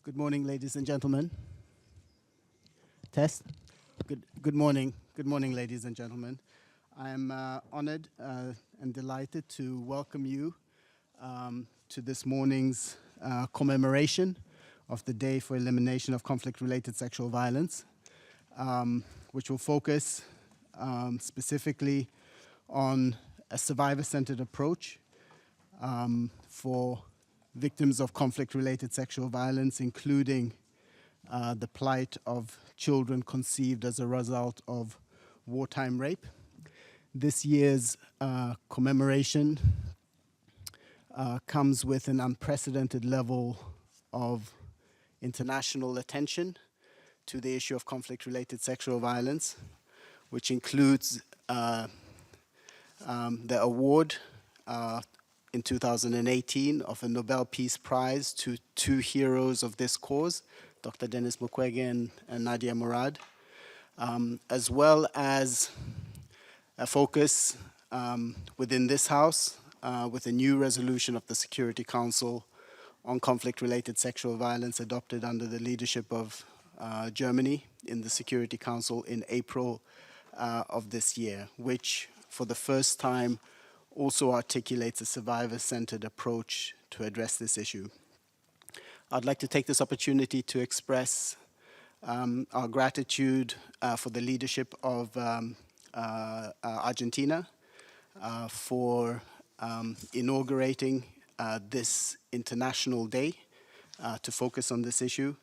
Good morning, ladies and gentlemen. Test. Good morning. Good morning, ladies and gentlemen. I am honored and delighted to welcome you to this morning's commemoration of the Day for Elimination of Conflict-Related Sexual Violence, which will focus specifically on a survivor-centered approach for victims of conflict-related sexual violence, including the plight of children conceived as a result of wartime rape. This year's commemoration comes with an unprecedented level of international attention to the issue of conflict-related sexual violence, which includes the award in 2018 of a Nobel Peace Prize to two heroes of this cause, Dr. Denis Mukwege and Nadia Murad, as well as a focus within this House with a new resolution of the Security Council on conflict-related sexual violence adopted under the leadership of Germany in the Security Council in April of this year, which for the first time also articulates a survivor-centered approach to address this issue. I'd like to take this opportunity to express our gratitude for the leadership of Argentina for inaugurating this international day to focus on this issue.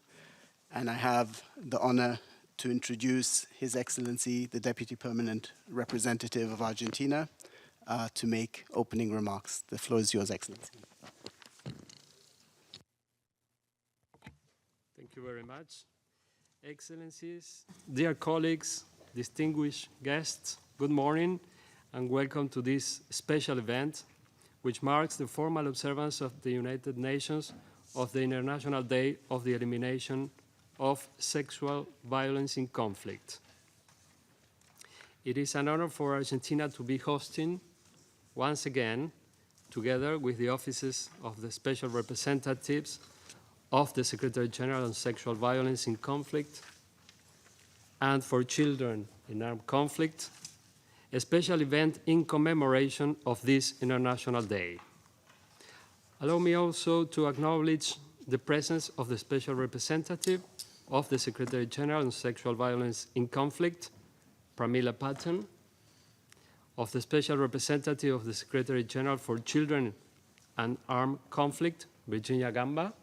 And I have the honor to introduce His Excellency, the Deputy Permanent Representative of Argentina, to make opening remarks. The floor is yours, Excellency. Thank you very much. Excellencies, dear colleagues, distinguished guests, good morning and welcome to this special event, which marks the formal observance of the United Nations of the International Day of the Elimination of Sexual Violence in Conflict. It is an honor for Argentina to be hosting, once again, together with the offices of the Special Representatives of the Secretary General on Sexual Violence in Conflict and for Children in Armed Conflict, a special event in commemoration of this International Day. Allow me also to acknowledge the presence of the Special Representative of the Secretary General on Sexual Violence in Conflict, Pramila Patten, of the Special Representative of the Secretary General for Children and Armed Conflict, Virginia Gamba,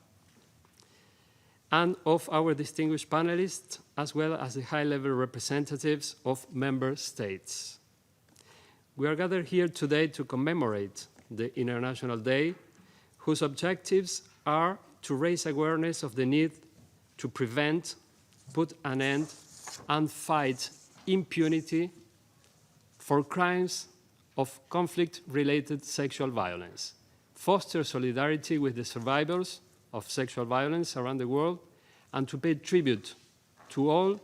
and of our distinguished panelists, as well as the high-level representatives of member states. We are gathered here today to commemorate the International Day, whose objectives are to raise awareness of the need to prevent, put an end, and fight impunity for crimes of conflict-related sexual violence, foster solidarity with the survivors of sexual violence around the world, and to pay tribute to all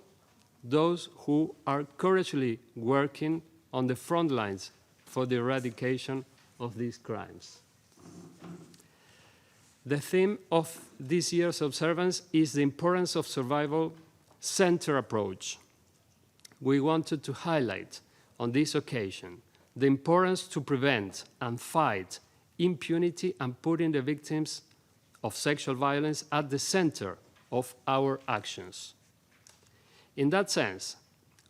those who are courageously working on the front lines for the eradication of these crimes. The theme of this year's observance is the importance of survival-centered approach. We wanted to highlight on this occasion the importance to prevent and fight impunity and putting the victims of sexual violence at the center of our actions. In that sense,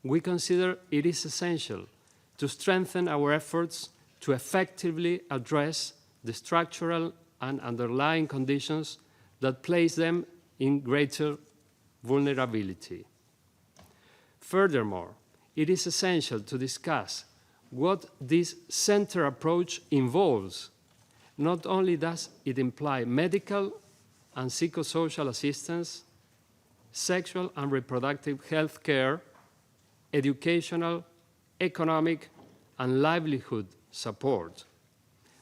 we consider it is essential to strengthen our efforts to effectively address the structural and underlying conditions that place them in greater vulnerability. Furthermore, it is essential to discuss what this center approach involves. Not only does it imply medical and psychosocial assistance, sexual and reproductive health care, educational, economic, and livelihood support,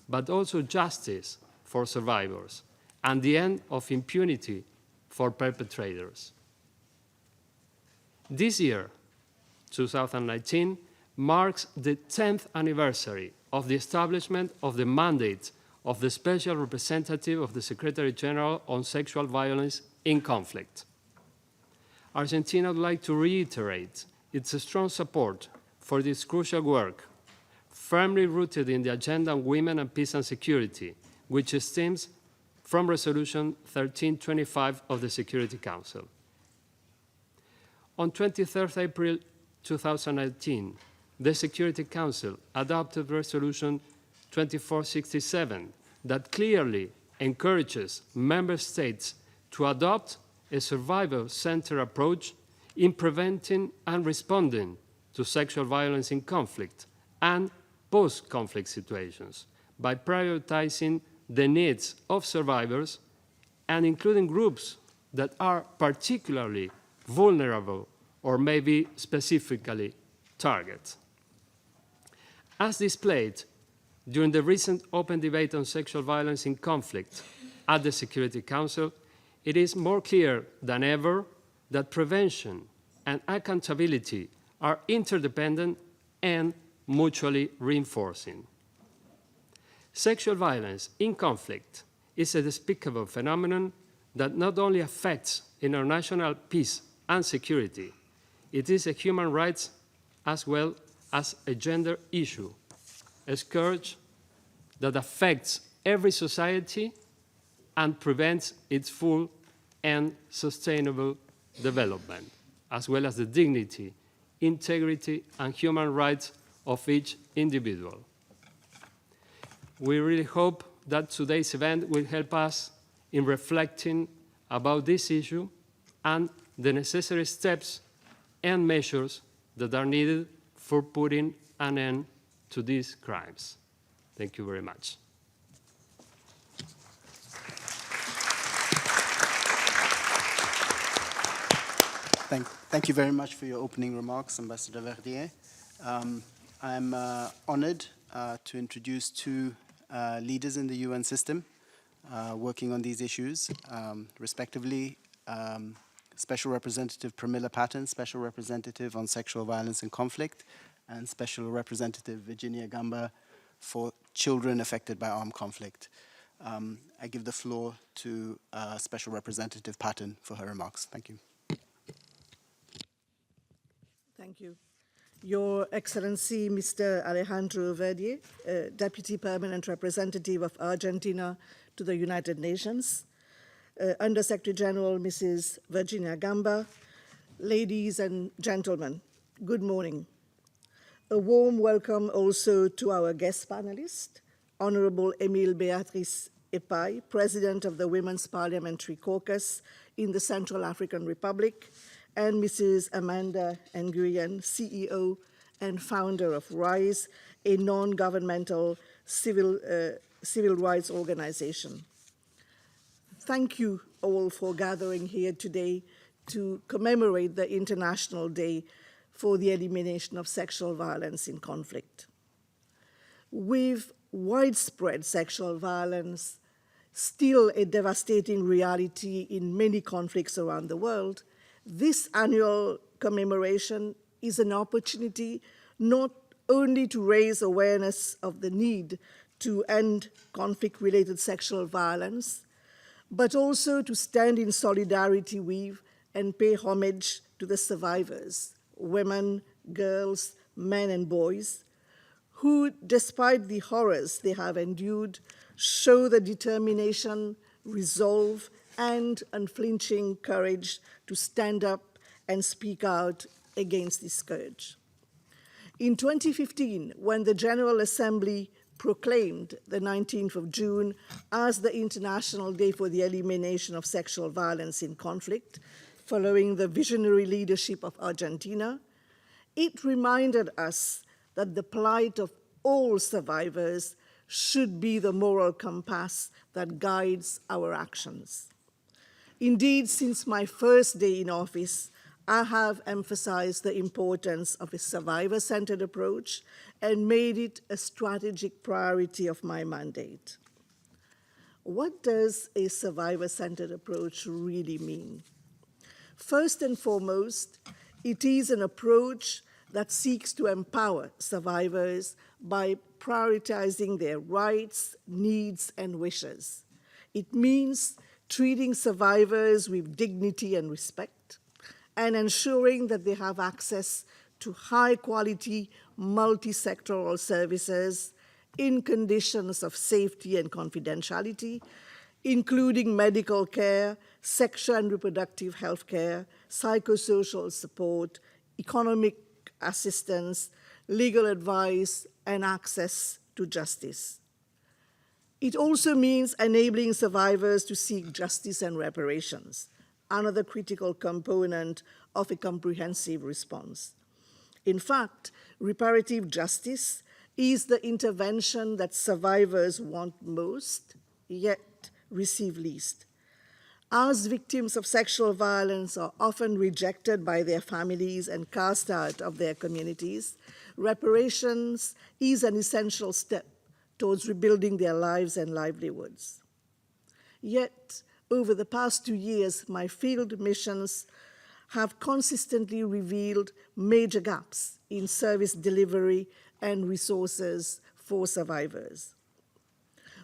but also justice for survivors and the end of impunity for perpetrators. This year, 2019, marks the 10th anniversary of the establishment of the mandate of the Special Representative of the Secretary General on Sexual Violence in conflict. Argentina would like to reiterate its strong support for this crucial work, firmly rooted in the agenda on women and peace and security, which stems from Resolution 1325 of the Security Council. On 23rd April 2019, the Security Council adopted Resolution 2467 that clearly encourages member states to adopt a survivor-centered approach in preventing and responding to sexual violence in conflict and post-conflict situations by prioritizing the needs of survivors and including groups that are particularly vulnerable or maybe specifically targeted. As displayed during the recent open debate on sexual violence in conflict at the Security Council, it is more clear than ever that prevention and accountability are interdependent and mutually reinforcing. Sexual violence in conflict is a despicable phenomenon that not only affects international peace and security, it is a human rights as well as a gender issue, a scourge that affects every society and prevents its full and sustainable development, as well as the dignity, integrity, and human rights of each individual. We really hope that today's event will help us in reflecting about this issue and the necessary steps and measures that are needed for putting an end to these crimes. Thank you very much. Thank you very much for your opening remarks, Ambassador Verdier. I'm honored to introduce two leaders in the UN system working on these issues, respectively, Special Representative Pramila Patten, Special Representative on Sexual Violence and Conflict, and Special Representative Virginia Gamba for children affected by armed conflict. I give the floor to Special Representative Patten for her remarks. Thank you. Thank you. Your Excellency, Mr. Alejandro Verdier, Deputy Permanent Representative of Argentina to the United Nations, Under Secretary General Mrs. Virginia Gamba, ladies and gentlemen, good morning. A warm welcome also to our guest panelist, Honorable Emile Beatrice Epai, President of the Women's Parliamentary Caucus in the Central African Republic, and Mrs. Amanda Nguyen, CEO and founder of RISE, a non-governmental civil rights organization. Thank you all for gathering here today to commemorate the International Day for the Elimination of Sexual Violence in Conflict. With widespread sexual violence still a devastating reality in many conflicts around the world, this annual commemoration is an opportunity not only to raise awareness of the need to end conflict-related sexual violence, but also to stand in solidarity with and pay homage to the survivors, women, girls, men, and boys, who, despite the horrors they have endured, show the determination, resolve, and unflinching courage to stand up and speak out against this scourge. In 2015, when the General Assembly proclaimed the 19th of June as the International Day for the Elimination of Sexual Violence in Conflict, following the visionary leadership of Argentina, it reminded us that the plight of all survivors should be the moral compass that guides our actions. Indeed, since my first day in office, I have emphasized the importance of a survivor-centered approach and made it a strategic priority of my mandate. What does a survivor-centered approach really mean? First and foremost, it is an approach that seeks to empower survivors by prioritizing their rights, needs, and wishes. It means treating survivors with dignity and respect, and ensuring that they have access to high-quality, multi-sectoral services in conditions of safety and confidentiality, including medical care, sexual and reproductive health care, psychosocial support, economic assistance, legal advice, and access to justice. It also means enabling survivors to seek justice and reparations, another critical component of a comprehensive response. In fact, reparative justice is the intervention that survivors want most, yet receive least. As victims of sexual violence are often rejected by their families and cast out of their communities, reparations is an essential step towards rebuilding their lives and livelihoods. Yet, over the past 2 years, my field missions have consistently revealed major gaps in service delivery and resources for survivors.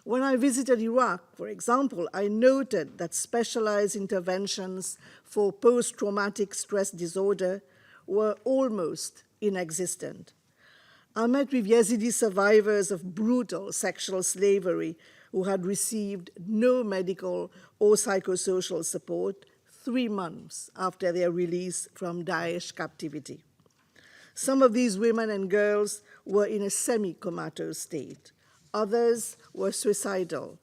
When I visited Iraq, for example, I noted that specialized interventions for post-traumatic stress disorder were almost inexistent. I met with Yazidi survivors of brutal sexual slavery who had received no medical or psychosocial support 3 months after their release from Daesh captivity. Some of these women and girls were in a semi-comatose state. Others were suicidal.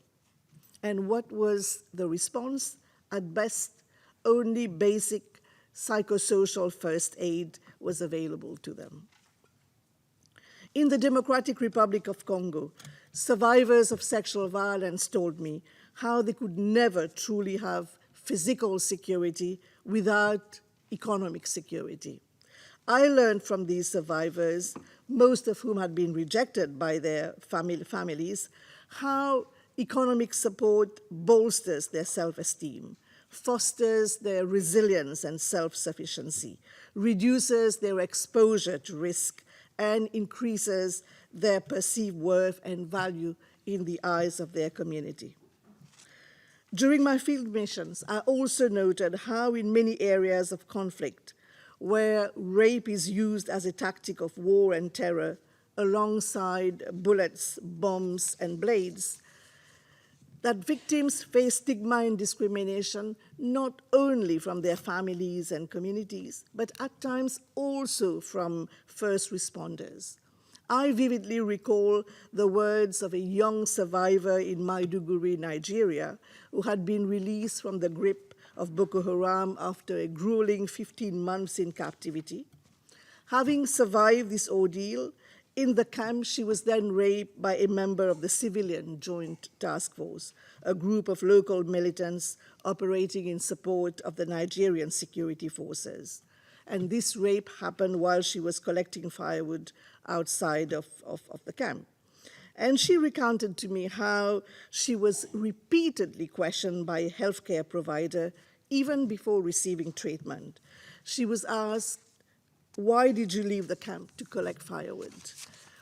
And what was the response? At best, only basic psychosocial first aid was available to them. In the Democratic Republic of Congo, survivors of sexual violence told me how they could never truly have physical security without economic security. I learned from these survivors, most of whom had been rejected by their families, how economic support bolsters their self-esteem, fosters their resilience and self-sufficiency, reduces their exposure to risk, and increases their perceived worth and value in the eyes of their community. During my field missions, I also noted how in many areas of conflict, where rape is used as a tactic of war and terror, alongside bullets, bombs, and blades, that victims face stigma and discrimination not only from their families and communities, but at times also from first responders. I vividly recall the words of a young survivor in Maiduguri, Nigeria, who had been released from the grip of Boko Haram after a grueling 15 months in captivity. Having survived this ordeal, in the camp, she was then raped by a member of the Civilian Joint Task Force, a group of local militants operating in support of the Nigerian security forces. And this rape happened while she was collecting firewood outside of the camp. And she recounted to me how she was repeatedly questioned by a healthcare provider even before receiving treatment. She was asked, "Why did you leave the camp to collect firewood?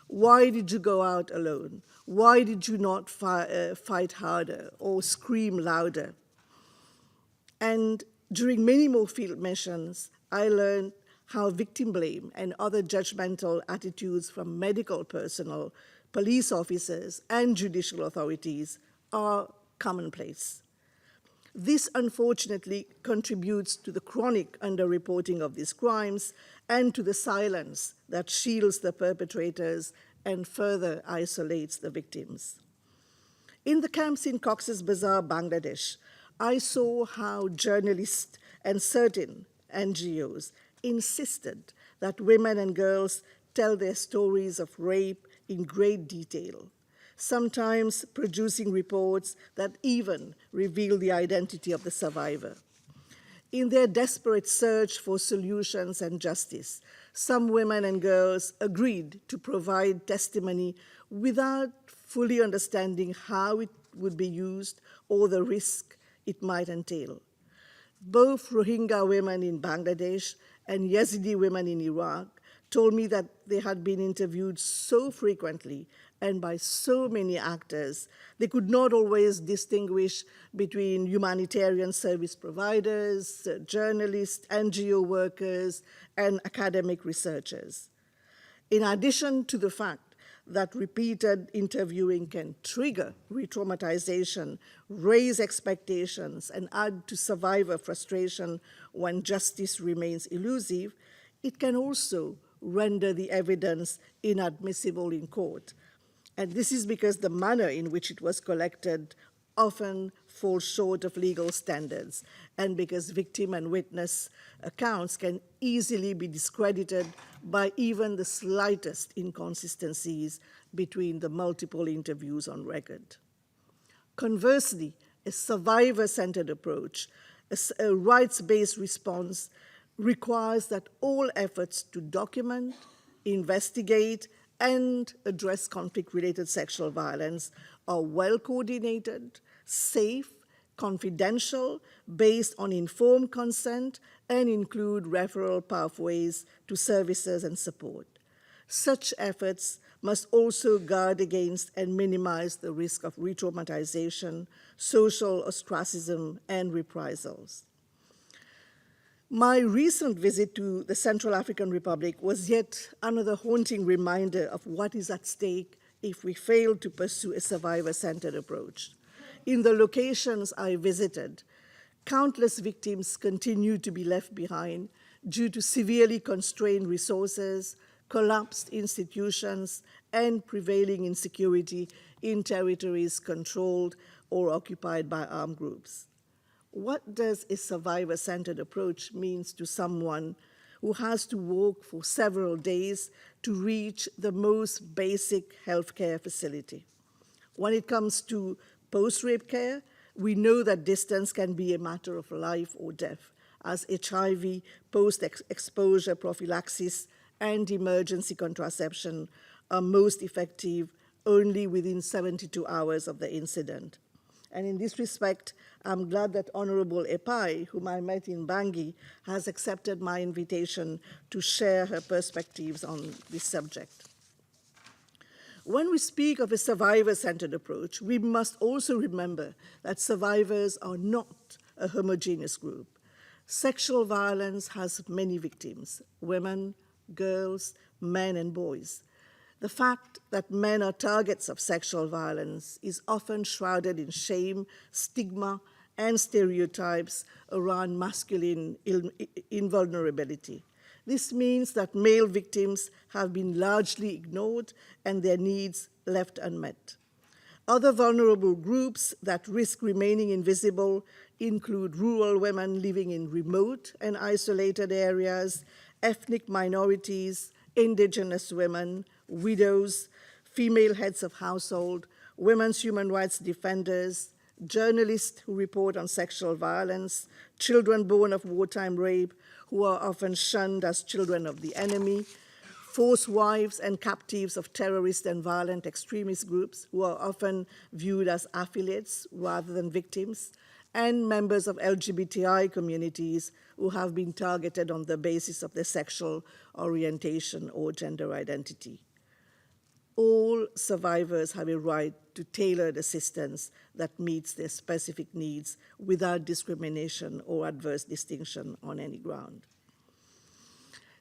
Why did you go out alone? Why did you not fight harder or scream louder?" And during many more field missions, I learned how victim blame and other judgmental attitudes from medical personnel, police officers, and judicial authorities are commonplace. This unfortunately contributes to the chronic underreporting of these crimes and to the silence that shields the perpetrators and further isolates the victims. In the camps in Cox's Bazar, Bangladesh, I saw how journalists and certain NGOs insisted that women and girls tell their stories of rape in great detail, sometimes producing reports that even reveal the identity of the survivor. In their desperate search for solutions and justice, some women and girls agreed to provide testimony without fully understanding how it would be used or the risk it might entail. Both Rohingya women in Bangladesh and Yazidi women in Iraq told me that they had been interviewed so frequently and by so many actors, they could not always distinguish between humanitarian service providers, journalists, NGO workers, and academic researchers. In addition to the fact that repeated interviewing can trigger re-traumatization, raise expectations, and add to survivor frustration when justice remains elusive, it can also render the evidence inadmissible in court. And this is because the manner in which it was collected often falls short of legal standards, and because victim and witness accounts can easily be discredited by even the slightest inconsistencies between the multiple interviews on record. Conversely, a survivor-centered approach, a rights-based response, requires that all efforts to document, investigate, and address conflict-related sexual violence are well coordinated, safe, confidential, based on informed consent, and include referral pathways to services and support. Such efforts must also guard against and minimize the risk of re-traumatization, social ostracism, and reprisals. My recent visit to the Central African Republic was yet another haunting reminder of what is at stake if we fail to pursue a survivor-centered approach. In the locations I visited, countless victims continue to be left behind due to severely constrained resources, collapsed institutions, and prevailing insecurity in territories controlled or occupied by armed groups. What does a survivor-centered approach mean to someone who has to walk for several days to reach the most basic healthcare facility? When it comes to post-rape care, we know that distance can be a matter of life or death, as HIV, post-exposure prophylaxis, and emergency contraception are most effective only within 72 hours of the incident. And in this respect, I'm glad that Honorable Epai, whom I met in Bangui, has accepted my invitation to share her perspectives on this subject. When we speak of a survivor-centered approach, we must also remember that survivors are not a homogeneous group. Sexual violence has many victims: women, girls, men, and boys. The fact that men are targets of sexual violence is often shrouded in shame, stigma, and stereotypes around masculine invulnerability. This means that male victims have been largely ignored and their needs left unmet. Other vulnerable groups that risk remaining invisible include rural women living in remote and isolated areas, ethnic minorities, indigenous women, widows, female heads of household, women's human rights defenders, journalists who report on sexual violence, children born of wartime rape, who are often shunned as children of the enemy, forced wives and captives of terrorist and violent extremist groups, who are often viewed as affiliates rather than victims, and members of LGBTI communities who have been targeted on the basis of their sexual orientation or gender identity. All survivors have a right to tailored assistance that meets their specific needs without discrimination or adverse distinction on any ground.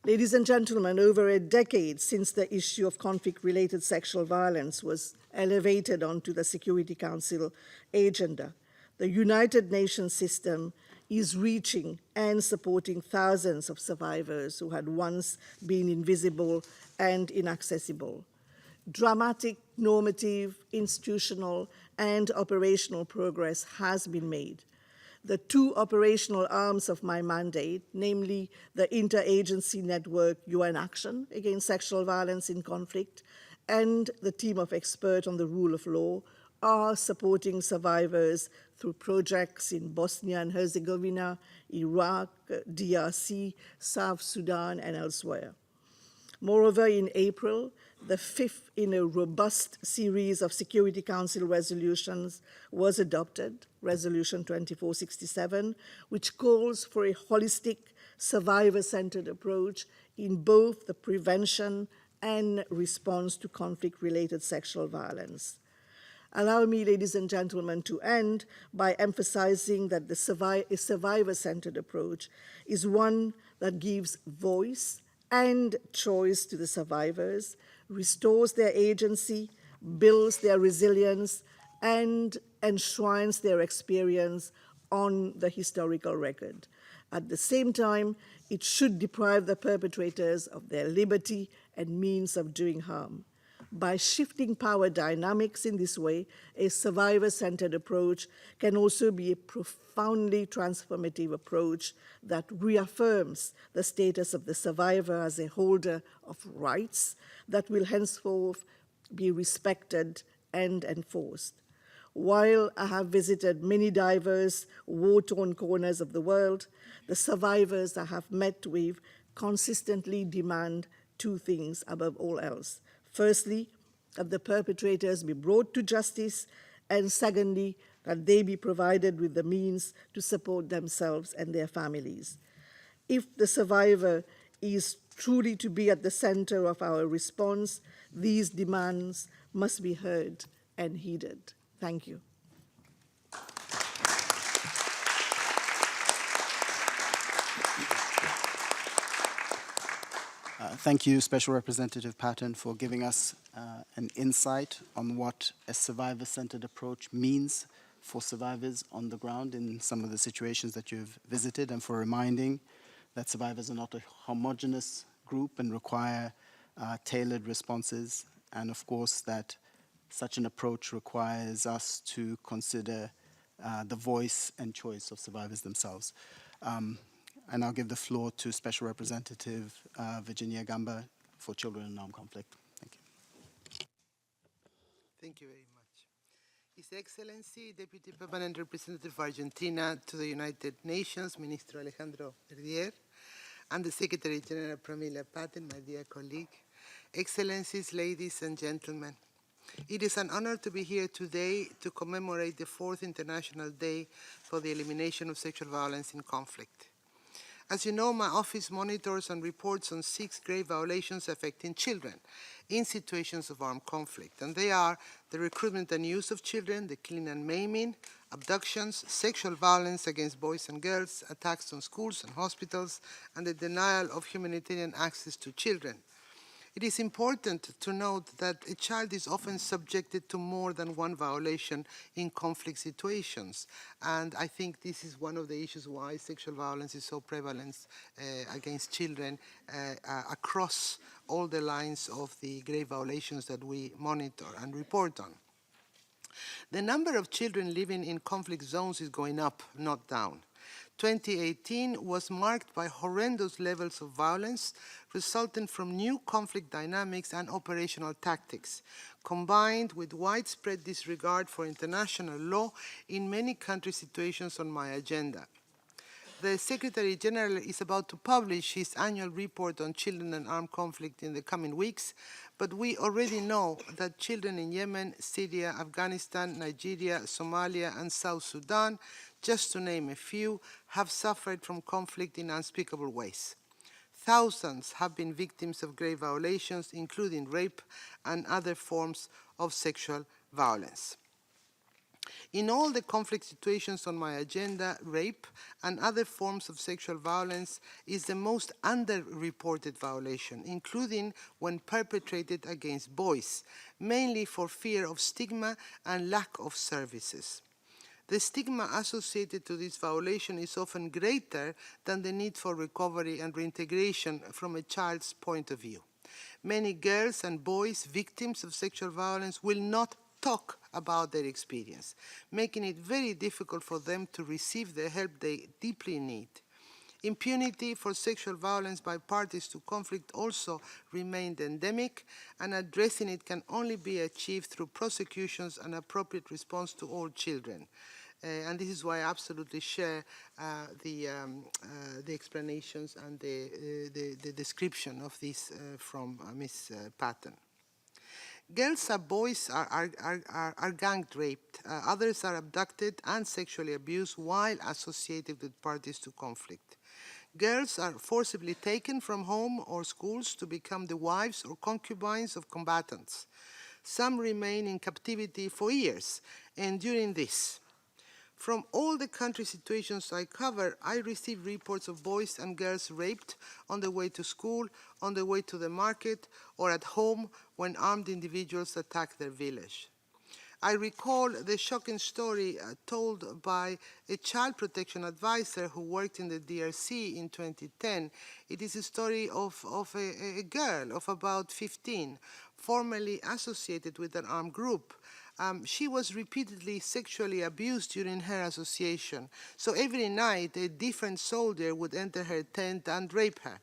Ladies and gentlemen, over a decade since the issue of conflict-related sexual violence was elevated onto the Security Council agenda, the United Nations system is reaching and supporting thousands of survivors who had once been invisible and inaccessible. Dramatic, normative, institutional, and operational progress has been made. The two operational arms of my mandate, namely the Interagency Network UN Action Against Sexual Violence in Conflict and the team of experts on the rule of law, are supporting survivors through projects in Bosnia and Herzegovina, Iraq, DRC, South Sudan, and elsewhere. Moreover, in April, the fifth in a robust series of Security Council resolutions was adopted, Resolution 2467, which calls for a holistic, survivor-centered approach in both the prevention and response to conflict-related sexual violence. Allow me, ladies and gentlemen, to end by emphasizing that the survivor-centered approach is one that gives voice and choice to the survivors, restores their agency, builds their resilience, and enshrines their experience on the historical record. At the same time, it should deprive the perpetrators of their liberty and means of doing harm. By shifting power dynamics in this way, a survivor-centered approach can also be a profoundly transformative approach that reaffirms the status of the survivor as a holder of rights that will henceforth be respected and enforced. While I have visited many diverse, war-torn corners of the world, the survivors I have met with consistently demand two things above all else. Firstly, that the perpetrators be brought to justice, and secondly, that they be provided with the means to support themselves and their families. If the survivor is truly to be at the center of our response, these demands must be heard and heeded. Thank you. Thank you, Special Representative Patton, for giving us an insight on what a survivor-centered approach means for survivors on the ground in some of the situations that you've visited, and for reminding that survivors are not a homogeneous group and require tailored responses, and of course that such an approach requires us to consider the voice and choice of survivors themselves. And I'll give the floor to Special Representative Virginia Gamba for Children in Armed Conflict. Thank you. Thank you very much. His Excellency, Deputy Permanent Representative of Argentina to the United Nations, Minister Alejandro Verdier, and the Secretary General Pramila Patten, my dear colleague, Excellencies, ladies and gentlemen. It is an honor to be here today to commemorate the 4th International Day for the Elimination of Sexual Violence in Conflict. As you know, my office monitors and reports on 6 grave violations affecting children in situations of armed conflict, and they are the recruitment and use of children, the killing and maiming, abductions, sexual violence against boys and girls, attacks on schools and hospitals, and the denial of humanitarian access to children. It is important to note that a child is often subjected to more than one violation in conflict situations. And I think this is one of the issues why sexual violence is so prevalent against children across all the lines of the grave violations that we monitor and report on. The number of children living in conflict zones is going up, not down. 2018 was marked by horrendous levels of violence resulting from new conflict dynamics and operational tactics, combined with widespread disregard for international law in many country situations on my agenda. The Secretary General is about to publish his annual report on children and armed conflict in the coming weeks, but we already know that children in Yemen, Syria, Afghanistan, Nigeria, Somalia, and South Sudan, just to name a few, have suffered from conflict in unspeakable ways. Thousands have been victims of grave violations, including rape and other forms of sexual violence. In all the conflict situations on my agenda, rape and other forms of sexual violence is the most underreported violation, including when perpetrated against boys, mainly for fear of stigma and lack of services. The stigma associated to this violation is often greater than the need for recovery and reintegration from a child's point of view. Many girls and boys victims of sexual violence will not talk about their experience, making it very difficult for them to receive the help they deeply need. Impunity for sexual violence by parties to conflict also remained endemic, and addressing it can only be achieved through prosecutions and appropriate response to all children. And this is why I absolutely share the explanations and the description of this from Ms. Patton. Girls and boys are gang raped. Others are abducted and sexually abused while associated with parties to conflict. Girls are forcibly taken from home or schools to become the wives or concubines of combatants. Some remain in captivity for years, enduring this. From all the country situations I cover, I receive reports of boys and girls raped on the way to school, on the way to the market, or at home when armed individuals attack their village. I recall the shocking story told by a child protection advisor who worked in the DRC in 2010. It is a story of a girl of about 15, formerly associated with an armed group. She was repeatedly sexually abused during her association. So every night, a different soldier would enter her tent and rape her.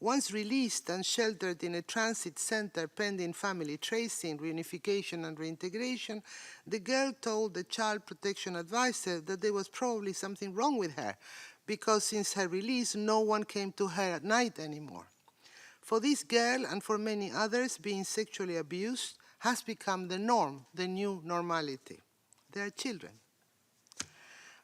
Once released and sheltered in a transit center pending family tracing, reunification, and reintegration, the girl told the child protection advisor that there was probably something wrong with her, because since her release, no one came to her at night anymore. For this girl and for many others, being sexually abused has become the norm, the new normality. They are children.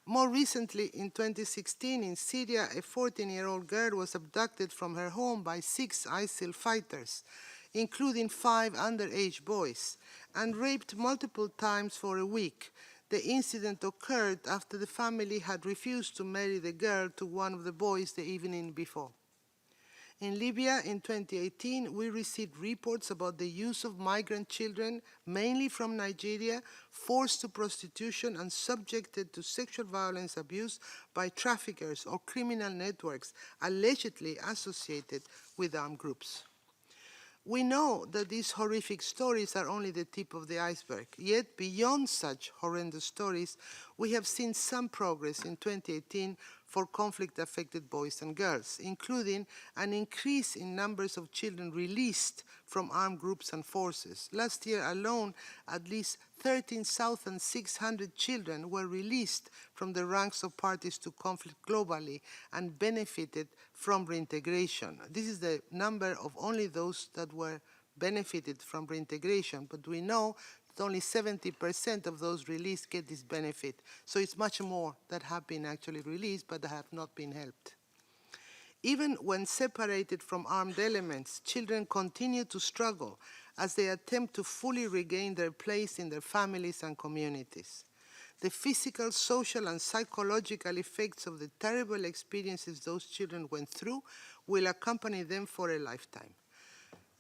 More recently, in 2016, in Syria, a 14-year-old girl was abducted from her home by 6 ISIL fighters, including 5 underage boys, and raped multiple times for a week. The incident occurred after the family had refused to marry the girl to one of the boys the evening before. In Libya, in 2018, we received reports about the use of migrant children, mainly from Nigeria, forced to prostitution and subjected to sexual violence abuse by traffickers or criminal networks allegedly associated with armed groups. We know that these horrific stories are only the tip of the iceberg, yet beyond such horrendous stories, we have seen some progress in 2018 for conflict-affected boys and girls, including an increase in numbers of children released from armed groups and forces. Last year alone, at least 13,600 children were released from the ranks of parties to conflict globally and benefited from reintegration. This is the number of only those that were benefited from reintegration, but we know that only 70% of those released get this benefit. So it's much more that have been actually released, but have not been helped. Even when separated from armed elements, children continue to struggle as they attempt to fully regain their place in their families and communities. The physical, social, and psychological effects of the terrible experiences those children went through will accompany them for a lifetime.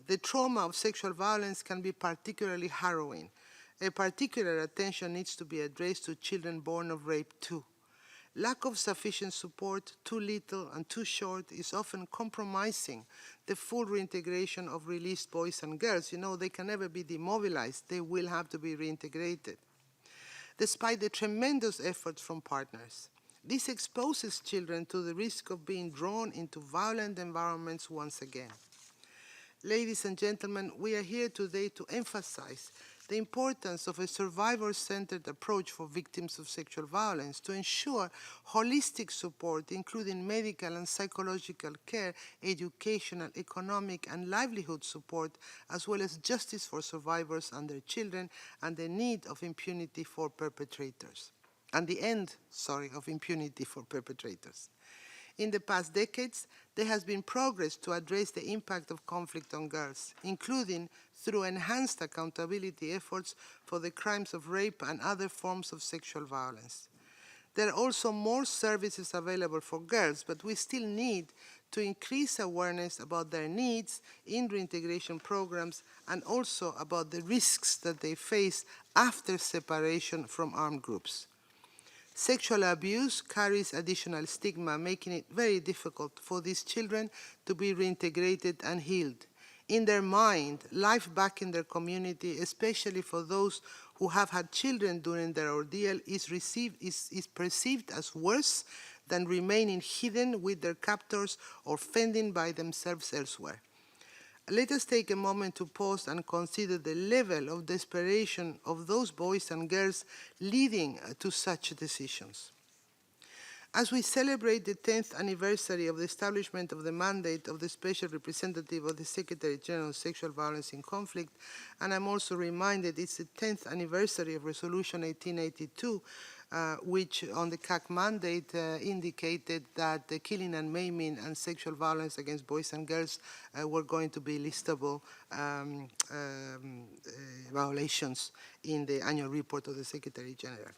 The trauma of sexual violence can be particularly harrowing. A particular attention needs to be addressed to children born of rape too. Lack of sufficient support, too little and too short, is often compromising the full reintegration of released boys and girls. You know, they can never be demobilized. They will have to be reintegrated. Despite the tremendous efforts from partners, this exposes children to the risk of being drawn into violent environments once again. Ladies and gentlemen, we are here today to emphasize the importance of a survivor-centered approach for victims of sexual violence to ensure holistic support, including medical and psychological care, educational, economic, and livelihood support, as well as justice for survivors and their children, and the need of impunity for perpetrators, and the end, of impunity for perpetrators. In the past decades, there has been progress to address the impact of conflict on girls, including through enhanced accountability efforts for the crimes of rape and other forms of sexual violence. There are also more services available for girls, but we still need to increase awareness about their needs in reintegration programs and also about the risks that they face after separation from armed groups. Sexual abuse carries additional stigma, making it very difficult for these children to be reintegrated and healed. In their mind, life back in their community, especially for those who have had children during their ordeal, is perceived as worse than remaining hidden with their captors or fending by themselves elsewhere. Let us take a moment to pause and consider the level of desperation of those boys and girls leading to such decisions. As we celebrate the 10th anniversary of the establishment of the mandate of the Special Representative of the Secretary General on Sexual Violence in Conflict, and I'm also reminded it's the 10th anniversary of Resolution 1882, which on the CAC mandate indicated that the killing and maiming and sexual violence against boys and girls were going to be listable violations in the annual report of the Secretary General.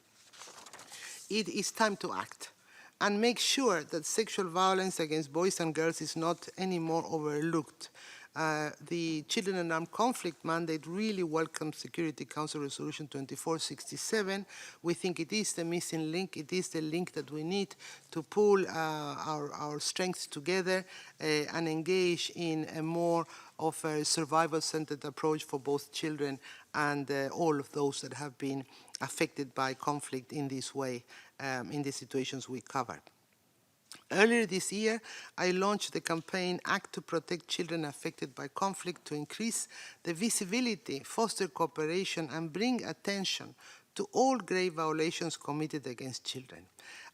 It is time to act and make sure that sexual violence against boys and girls is not anymore overlooked. The Children in Armed Conflict mandate really welcomes Security Council Resolution 2467. We think it is the missing link. It is the link that we need to pull our strengths together and engage in a more of a survival-centered approach for both children and all of those that have been affected by conflict in this way, in the situations we covered. Earlier this year, I launched the campaign Act to Protect Children Affected by Conflict to increase the visibility, foster cooperation, and bring attention to all grave violations committed against children.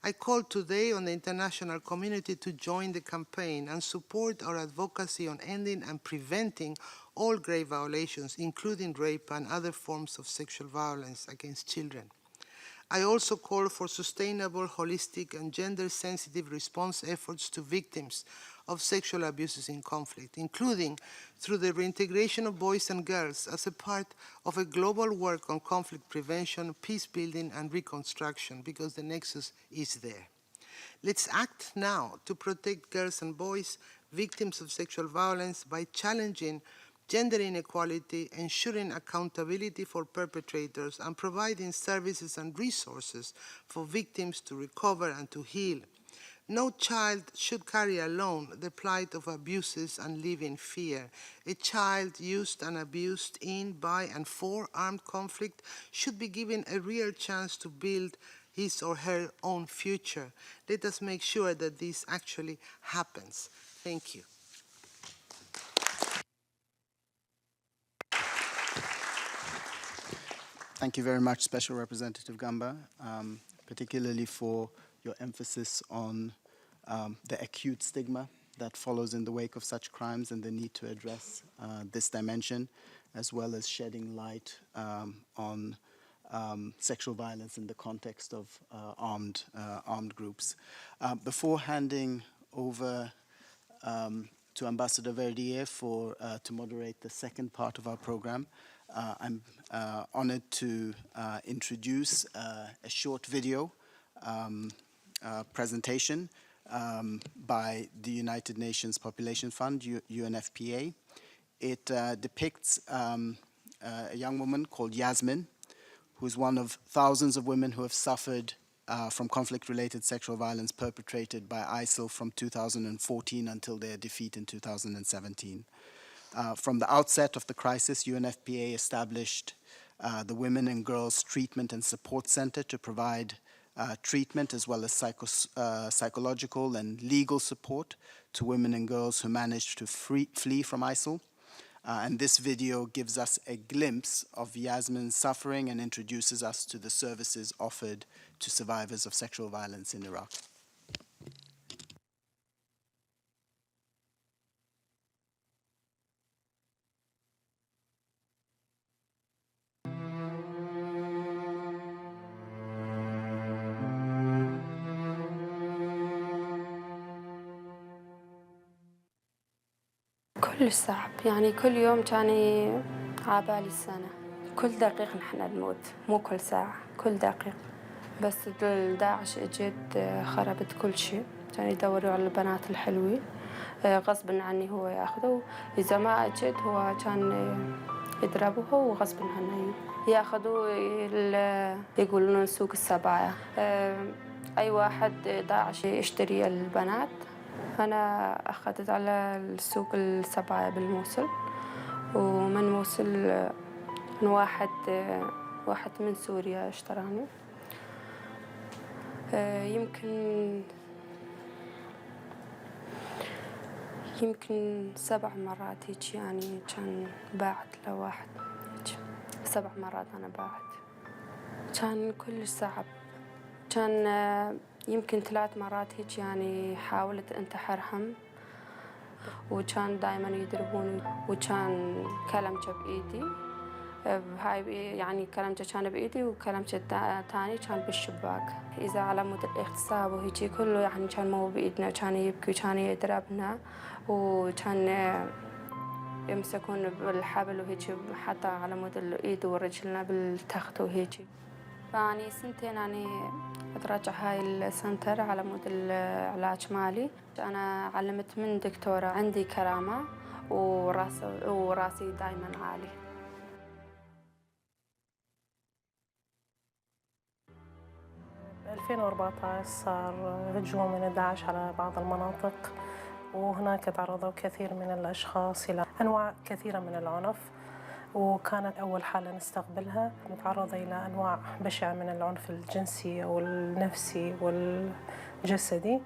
I call today on the international community to join the campaign and support our advocacy on ending and preventing all grave violations, including rape and other forms of sexual violence against children. I also call for sustainable, holistic, and gender-sensitive response efforts to victims of sexual abuses in conflict, including through the reintegration of boys and girls as a part of a global work on conflict prevention, peace building, and reconstruction, because the nexus is there. Let's act now to protect girls and boys, victims of sexual violence, by challenging gender inequality, ensuring accountability for perpetrators, and providing services and resources for victims to recover and to heal. No child should carry alone the plight of abuses and live in fear. A child used and abused in, by, and for armed conflict should be given a real chance to build his or her own future. Let us make sure that this actually happens. Thank you. Thank you very much, Special Representative Gamba, particularly for your emphasis on the acute stigma that follows in the wake of such crimes and the need to address this dimension, as well as shedding light on sexual violence in the context of armed groups. Before handing over to Ambassador Verdier to moderate the second part of our program, I'm honored to introduce a short video presentation by the United Nations Population Fund, UNFPA. It depicts a young woman called Yasmin, who is one of thousands of women who have suffered from conflict-related sexual violence perpetrated by ISIL from 2014 until their defeat in 2017. From the outset of the crisis, UNFPA established the Women and Girls Treatment and Support Center to provide treatment as well as psychological and legal support to women and girls who managed to flee from ISIL. And this video gives us a glimpse of Yasmin's suffering and introduces us to the services offered to survivors of sexual violence in Iraq. كل صعب يعني كل يوم كان عبالي السنة كل دقيقة نحن نموت مو كل ساعة كل دقيقة بس داعش اجت خربت كل شيء كان يدوروا على البنات الحلوين غصب عني هو ياخذوا إذا ما اجت هو كان يضربوها وغصب عني ياخذوا يقولون سوق السبايا أي واحد داعش يشتري البنات أنا أخذت على السوق السبايا بالموصل ومن موصل من واحد من سوريا اشتراني يمكن 7 مرات هيك يعني كان باعت لواحد 7 مرات أنا باعت كان كلش صعب كان يمكن 3 مرات هيك يعني حاولت انتحرهم وكان دائما يضربوني وكان كلمة بإيدي هاي يعني كلمته كان بإيدي وكلمته الثاني كان بالشباك. إذا على مود الاغتصاب وهيجي كله يعني كان مو بإيدنا، كان يبكي وكان يضربنا وكان يمسكون بالحبل وهيجي حتى على مود الإيد ورجلنا بالتخت وهيجي. فاني سنتين يعني أتراجع هاي السنتر على مود العلاج مالي. أنا علمت من دكتورة عندي كرامة وراسي دائما عالي. 2014 صار هجوم من داعش على بعض المناطق، وهناك تعرضوا كثير من الأشخاص إلى أنواع كثيرة من العنف، وكانت أول حالة نستقبلها نتعرض إلى أنواع بشعة من العنف الجنسي والنفسي والجسدي.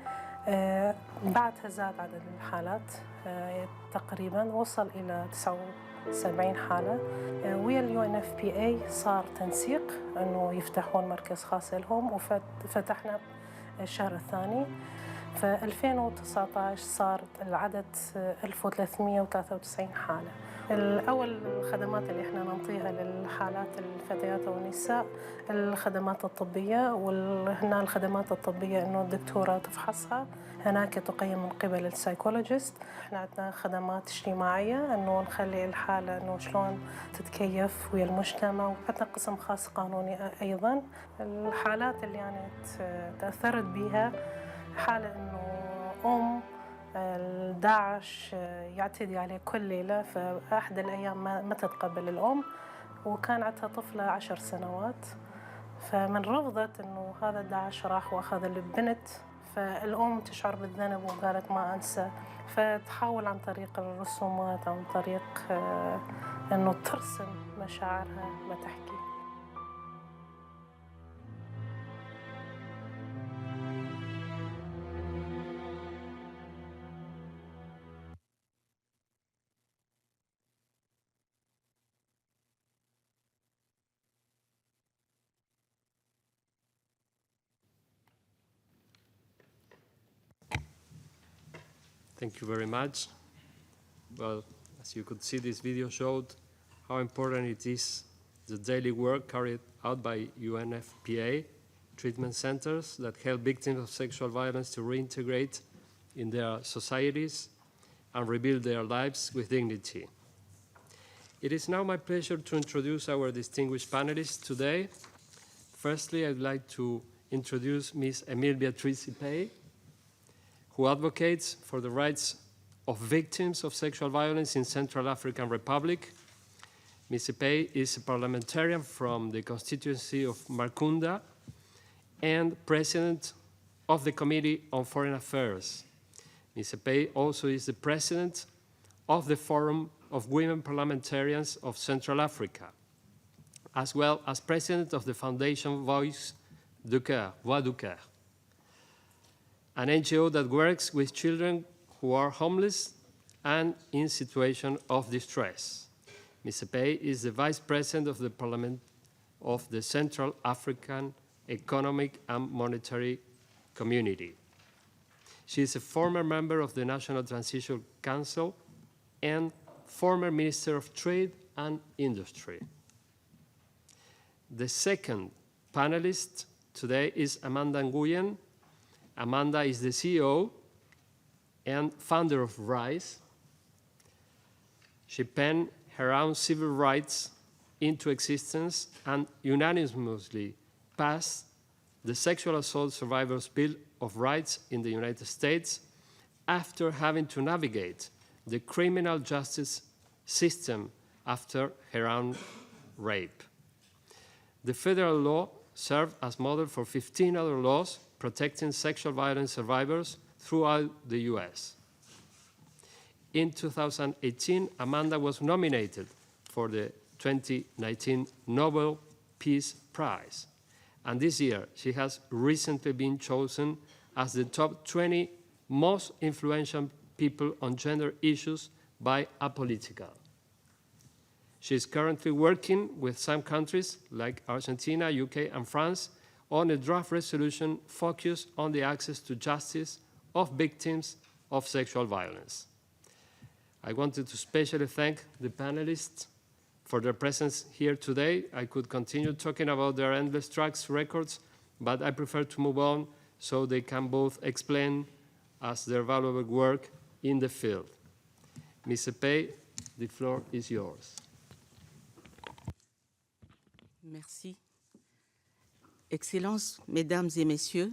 بعدها زاد عدد الحالات، تقريبا وصل إلى 79 حالة. ويا UNFPA صار تنسيق أنه يفتحون مركز خاص لهم، وفتحنا الشهر الثاني. ف 2019 صار العدد 1393 حالة. الأول الخدمات اللي احنا نعطيها للحالات الفتيات والنساء الخدمات الطبية، وهنا الخدمات الطبية إنه الدكتورة تفحصها، هناك تقيم من قبل السايكولوجيست. احنا عندنا خدمات اجتماعية إنه نخلي الحالة إنه شلون تتكيف ويا المجتمع، وعندنا قسم خاص قانوني أيضا. الحالات اللي يعني تأثرت بها حالة إنه داعش يعتدي عليه كل ليلة، فأحد الأيام ما تتقبل الأم، وكان عندها طفلة 10 سنوات، فمن رفضت إنه هذا داعش راح وأخذ البنت، فالأم تشعر بالذنب وقالت ما أنسى، فتحاول عن طريق الرسومات أو عن طريق إنه ترسم مشاعرها ما تحكي. Thank you very much. Well, as you could see, this video showed how important it is the daily work carried out by UNFPA treatment centers that help victims of sexual violence to reintegrate in their societies and rebuild their lives with dignity. It is now my pleasure to introduce our distinguished panelists today. Firstly, I'd like to introduce Ms. Emile Beatrice Pei, who advocates for the rights of victims of sexual violence in Central African Republic. Ms. Pei is a parliamentarian from the constituency of Markunda and president of the Committee on Foreign Affairs. Ms. Pei also is the president of the Forum of Women Parliamentarians of Central Africa, as well as president of the Foundation Voix du Cœur, Voix du Cœur, an NGO that works with children who are homeless and in situation of distress. Ms. Pei is the Vice President of the Parliament of the Central African Economic and Monetary Community. She is a former member of the National Transition Council and former Minister of Trade and Industry. The second panelist today is Amanda Nguyen. Amanda is the CEO and founder of RISE. She penned her own civil rights into existence and unanimously passed the Sexual Assault Survivors Bill of Rights in the United States after having to navigate the criminal justice system after her own rape. The federal law served as model for 15 other laws protecting sexual violence survivors throughout the US. In 2018, Amanda was nominated for the 2019 Nobel Peace Prize. And this year, she has recently been chosen as the top 20 most influential people on gender issues by Apolitical. She is currently working with some countries like Argentina, UK, and France on a draft resolution focused on the access to justice of victims of sexual violence. I wanted to especially thank the panelists for their presence here today. I could continue talking about their endless tracks records, but I prefer to move on so they can both explain us their valuable work in the field. Ms. Epey, the floor is yours. Merci. Excellences, Mesdames et Messieurs,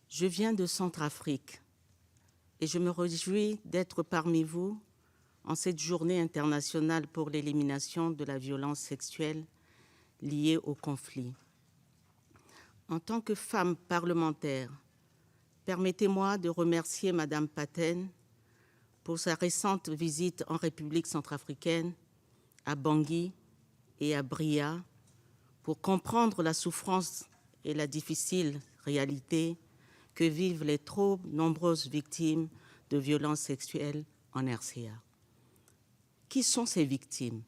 je viens de Centrafrique et je me réjouis d'être parmi vous en cette journée internationale pour l'élimination de la violence sexuelle liée au conflit. En tant que femme parlementaire, permettez-moi de remercier Madame Paten pour sa récente visite en République centrafricaine, à Bangui et à Bria, pour comprendre la souffrance et la difficile réalité que vivent les trop nombreuses victimes de violences sexuelles en RCA. Qui sont ces victimes?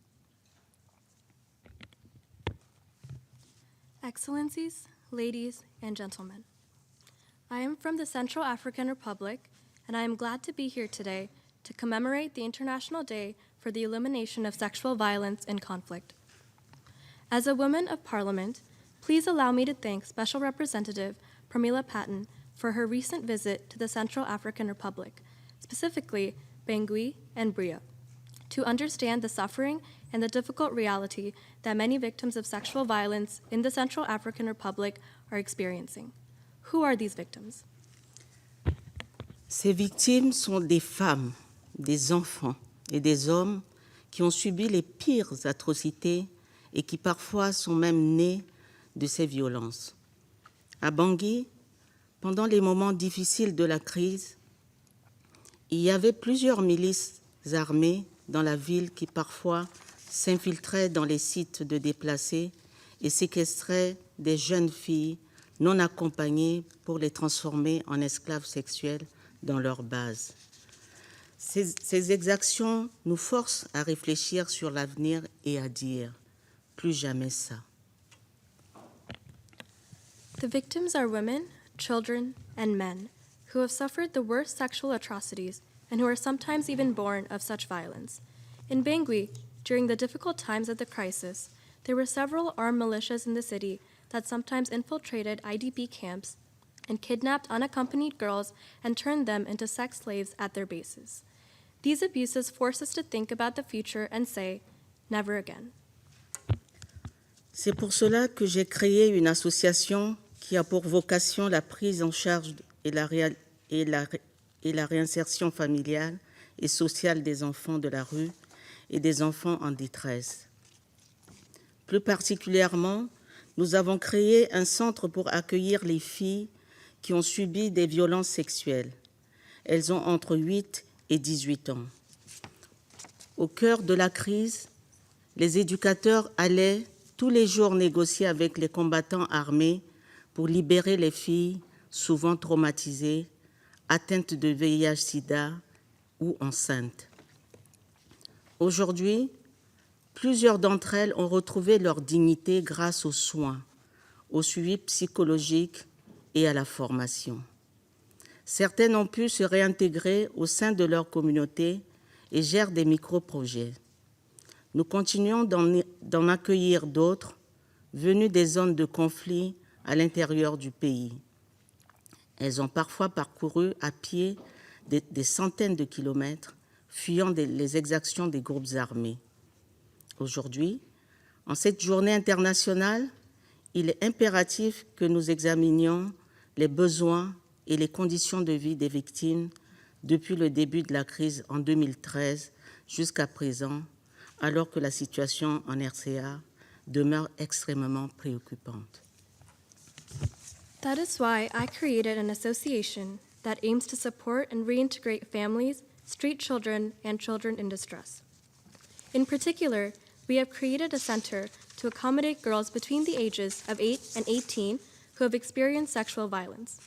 Excellencies, ladies and gentlemen, I am from the Central African Republic, and I am glad to be here today to commemorate the International Day for the Elimination of Sexual Violence in Conflict. As a woman of Parliament, please allow me to thank Special Representative Pramila Patten for her recent visit to the Central African Republic, specifically Bangui and Bria, to understand the suffering and the difficult reality that many victims of sexual violence in the Central African Republic are experiencing. Who are these victims? Ces victimes sont des femmes, des enfants et des hommes qui ont subi les pires atrocités et qui parfois sont même nés de ces violences. À Bangui, pendant les moments difficiles de la crise, il y avait plusieurs milices armées dans la ville qui parfois s'infiltraient dans les sites de déplacés et séquestraient des jeunes filles non accompagnées pour les transformer en esclaves sexuels dans leur base. Ces exactions nous forcent à réfléchir sur l'avenir et à dire « plus jamais ça ». The victims are women, children, and men who have suffered the worst sexual atrocities and who are sometimes even born of such violence. In Bangui, during the difficult times of the crisis, there were several armed militias in the city that sometimes infiltrated IDP camps and kidnapped unaccompanied girls and turned them into sex slaves at their bases. These abuses force us to think about the future and say, never again. C'est pour cela que j'ai créé une association qui a pour vocation la prise en charge et la réinsertion familiale et sociale des enfants de la rue et des enfants en détresse. Plus particulièrement, nous avons créé un centre pour accueillir les filles qui ont subi des violences sexuelles. Elles ont entre 8 et 18 ans. Au cœur de la crise, les éducateurs allaient tous les jours négocier avec les combattants armés pour libérer les filles souvent traumatisées, atteintes de VIH-Sida ou enceintes. Aujourd'hui, plusieurs d'entre elles ont retrouvé leur dignité grâce aux soins, au suivi psychologique et à la formation. Certaines ont pu se réintégrer au sein de leur communauté et gèrent des micro-projets. Nous continuons d'en accueillir d'autres venus des zones de conflit à l'intérieur du pays. Elles ont parfois parcouru à pied des centaines de kilomètres, fuyant les exactions des groupes armés. Aujourd'hui, en cette journée internationale, il est impératif que nous examinions les besoins et les conditions de vie des victimes depuis le début de la crise en 2013 jusqu'à présent, alors que la situation en RCA demeure extrêmement préoccupante. That is why I created an association that aims to support and reintegrate families, street children, and children in distress. In particular, we have created a center to accommodate girls between the ages of 8 and 18 who have experienced sexual violence.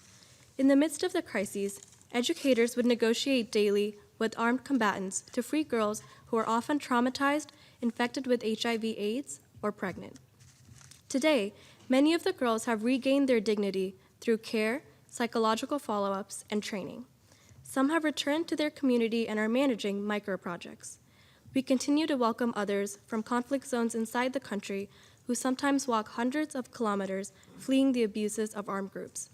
In the midst of the crises, educators would negotiate daily with armed combatants to free girls who are often traumatized, infected with HIV/AIDS, or pregnant. Today, many of the girls have regained their dignity through care, psychological follow-ups, and training. Some have returned to their community and are managing micro-projects. we continue to welcome others from conflict zones inside the country who sometimes walk hundreds of kilometers fleeing the abuses of armed groups.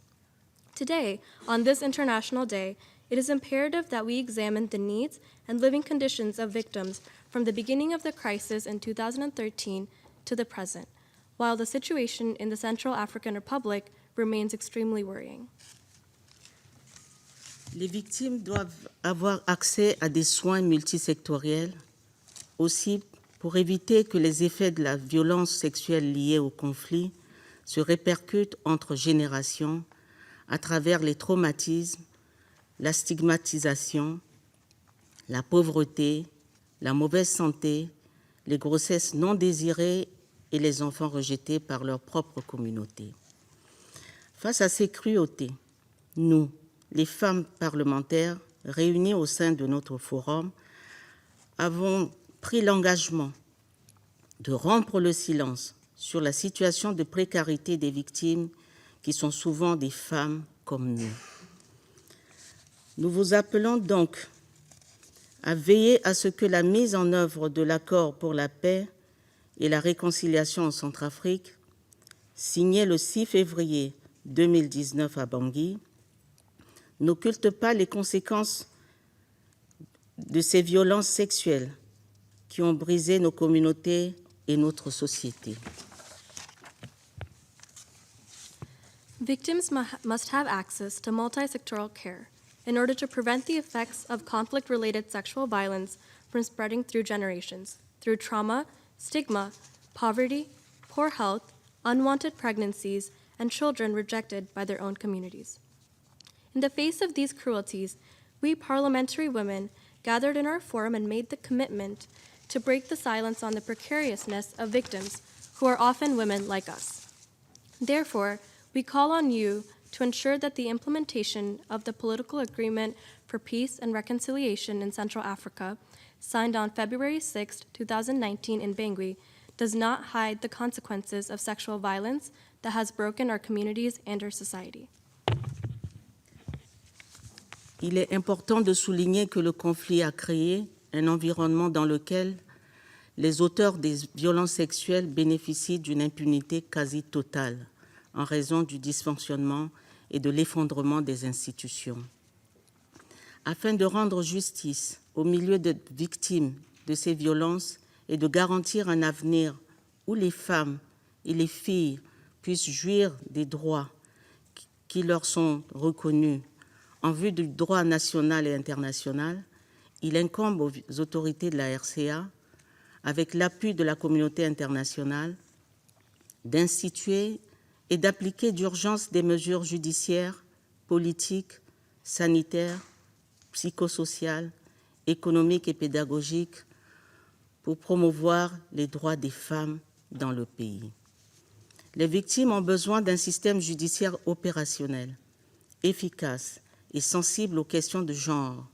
Today, on this International Day, it is imperative that we examine the needs and living conditions of victims from the beginning of the crisis in 2013 to the present, while the situation in the Central African Republic remains extremely worrying. Les victimes doivent avoir accès à des soins multisectoriels, aussi pour éviter que les effets de la violence sexuelle liée au conflit se répercutent entre générations à travers les traumatismes, la stigmatisation, la pauvreté, la mauvaise santé, les grossesses non désirées et les enfants rejetés par leur propre communauté. Face à ces cruautés, nous, les femmes parlementaires réunies au sein de notre forum, avons pris l'engagement de rompre le silence sur la situation de précarité des victimes qui sont souvent des femmes comme nous. Nous vous appelons donc à veiller à ce que la mise en œuvre de l'accord pour la paix et la réconciliation en Centrafrique, signé le 6 février 2019 à Bangui, n'occulte pas les conséquences de ces violences sexuelles qui ont brisé nos communautés et notre société. Victims must have access to multi-sectoral care in order to prevent the effects of conflict-related sexual violence from spreading through generations, through trauma, stigma, poverty, poor health, unwanted pregnancies, and children rejected by their own communities. In the face of these cruelties, we parliamentary women gathered in our forum and made the commitment to break the silence on the precariousness of victims who are often women like us. Therefore, we call on you to ensure that the implementation of the political agreement for peace and reconciliation in Central Africa, signed on February 6, 2019 in Bangui, does not hide the consequences of sexual violence that has broken our communities and our society. Il est important de souligner que le conflit a créé un environnement dans lequel les auteurs des violences sexuelles bénéficient d'une impunité quasi totale en raison du dysfonctionnement et de l'effondrement des institutions. Afin de rendre justice au milieu de victimes de ces violences et de garantir un avenir où les femmes et les filles puissent jouir des droits qui leur sont reconnus en vue du droit national et international, il incombe aux autorités de la RCA, avec l'appui de la communauté internationale, d'instituer et d'appliquer d'urgence des mesures judiciaires, politiques, sanitaires, psychosociales, économiques et pédagogiques pour promouvoir les droits des femmes dans le pays. Les victimes ont besoin d'un système judiciaire opérationnel, efficace et sensible aux questions de genre,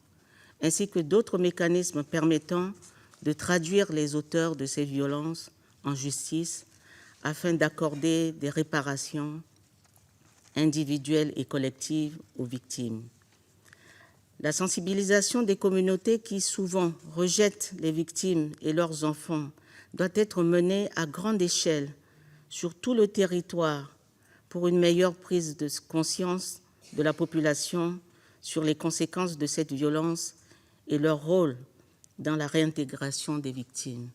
ainsi que d'autres mécanismes permettant de traduire les auteurs de ces violences en justice afin d'accorder des réparations individuelles et collectives aux victimes. La sensibilisation des communautés qui souvent rejettent les victimes et leurs enfants doit être menée à grande échelle sur tout le territoire pour une meilleure prise de conscience de la population sur les conséquences de cette violence et leur rôle dans la réintégration des victimes.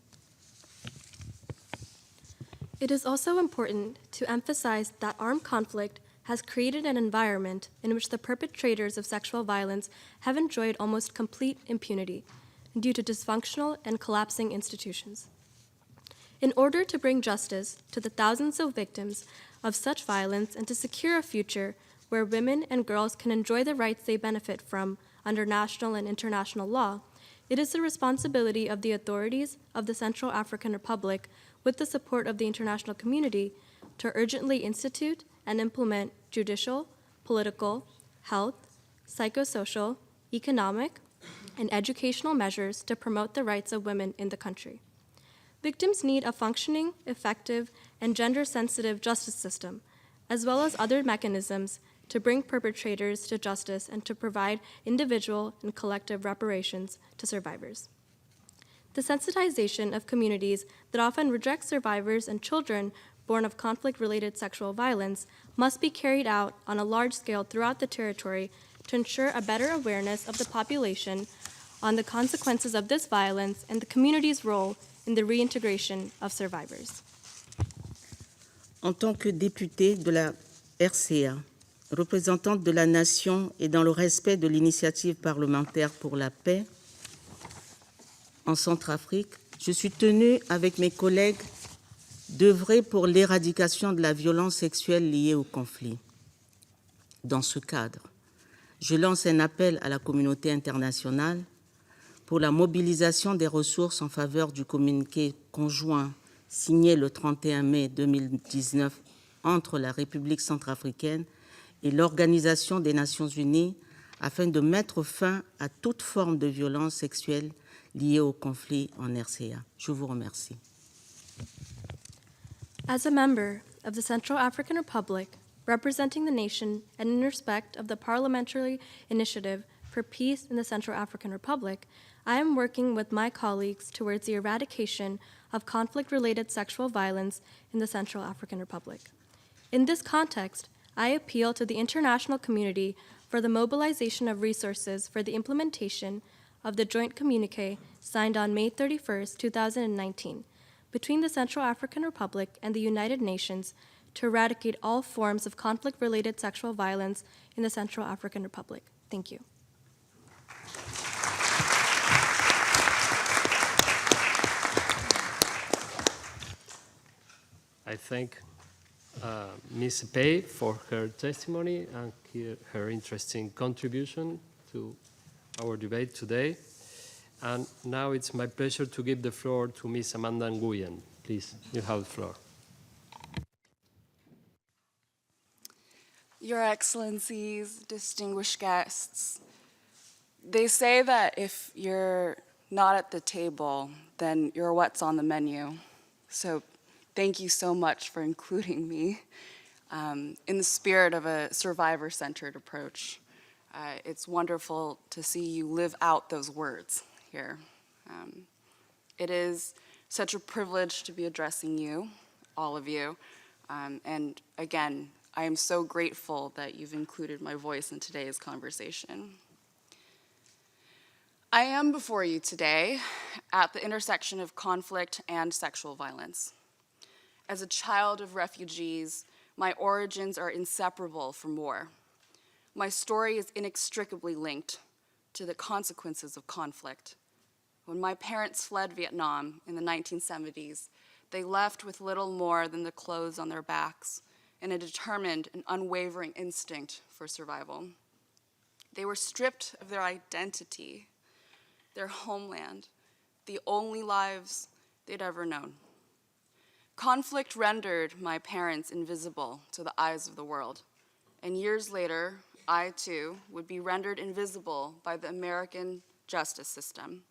It is also important to emphasize that armed conflict has created an environment in which the perpetrators of sexual violence have enjoyed almost complete impunity due to dysfunctional and collapsing institutions. In order to bring justice to the thousands of victims of such violence and to secure a future where women and girls can enjoy the rights they benefit from under national and international law, it is the responsibility of the authorities of the Central African Republic, with the support of the international community, to urgently institute and implement judicial, political, health, psychosocial, economic, and educational measures to promote the rights of women in the country. Victims need a functioning, effective, and gender-sensitive justice system, as well as other mechanisms to bring perpetrators to justice and to provide individual and collective reparations to survivors. The sensitization of communities that often reject survivors and children born of conflict-related sexual violence must be carried out on a large scale throughout the territory to ensure a better awareness of the population on the consequences of this violence and the community's role in the reintegration of survivors. En tant que députée de la RCA, représentante de la nation et dans le respect de l'initiative parlementaire pour la paix en Centrafrique, je suis tenue avec mes collègues d'œuvrer pour l'éradication de la violence sexuelle liée au conflit. Dans ce cadre, je lance un appel à la communauté internationale pour la mobilisation des ressources en faveur du communiqué conjoint signé le 31 mai 2019 entre la République centrafricaine et l'Organisation des Nations Unies afin de mettre fin à toute forme de violence sexuelle liée au conflit en RCA. Je vous remercie. As a member of the Central African Republic, representing the nation and in respect of the Parliamentary Initiative for Peace in the Central African Republic, I am working with my colleagues towards the eradication of conflict-related sexual violence in the Central African Republic. In this context, I appeal to the international community for the mobilization of resources for the implementation of the joint communiqué signed on May 31st, 2019, between the Central African Republic and the United Nations to eradicate all forms of conflict-related sexual violence in the Central African Republic. Thank you. I thank Ms. Pei for her testimony and her interesting contribution to our debate today. And now it's my pleasure to give the floor to Ms. Amanda Nguyen. Please, you have the floor. Your Excellencies, distinguished guests, they say that if you're not at the table, then you're what's on the menu. So thank you so much for including me in the spirit of a survivor-centered approach. It's wonderful to see you live out those words here. It is such a privilege to be addressing you, all of you, and again, I am so grateful that you've included my voice in today's conversation. I am before you today at the intersection of conflict and sexual violence. As a child of refugees, my origins are inseparable from war. My story is inextricably linked to the consequences of conflict. When my parents fled Vietnam in the 1970s, they left with little more than the clothes on their backs and a determined and unwavering instinct for survival. They were stripped of their identity, their homeland, the only lives they'd ever known. Conflict rendered my parents invisible to the eyes of the world, and years later, I too would be rendered invisible by the American justice system.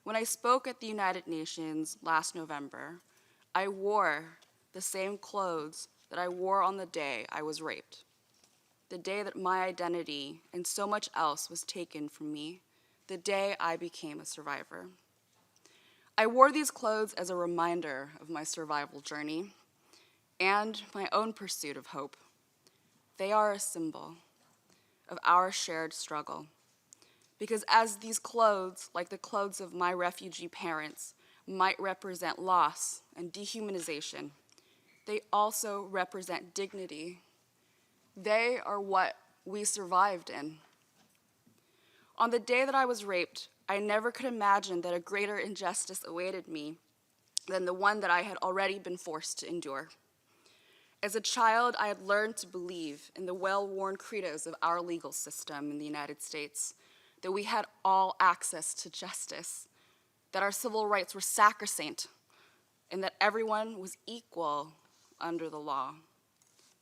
When I spoke at the United Nations last November, I wore the same clothes that I wore on the day I was raped, the day that my identity and so much else was taken from me, the day I became a survivor. I wore these clothes as a reminder of my survival journey and my own pursuit of hope. They are a symbol of our shared struggle, because as these clothes, like the clothes of my refugee parents, might represent loss and dehumanization, they also represent dignity. They are what we survived in. On the day that I was raped, I never could imagine that a greater injustice awaited me than the one that I had already been forced to endure. As a child, I had learned to believe in the well-worn credos of our legal system in the United States, that we had all access to justice, that our civil rights were sacrosanct, and that everyone was equal under the law.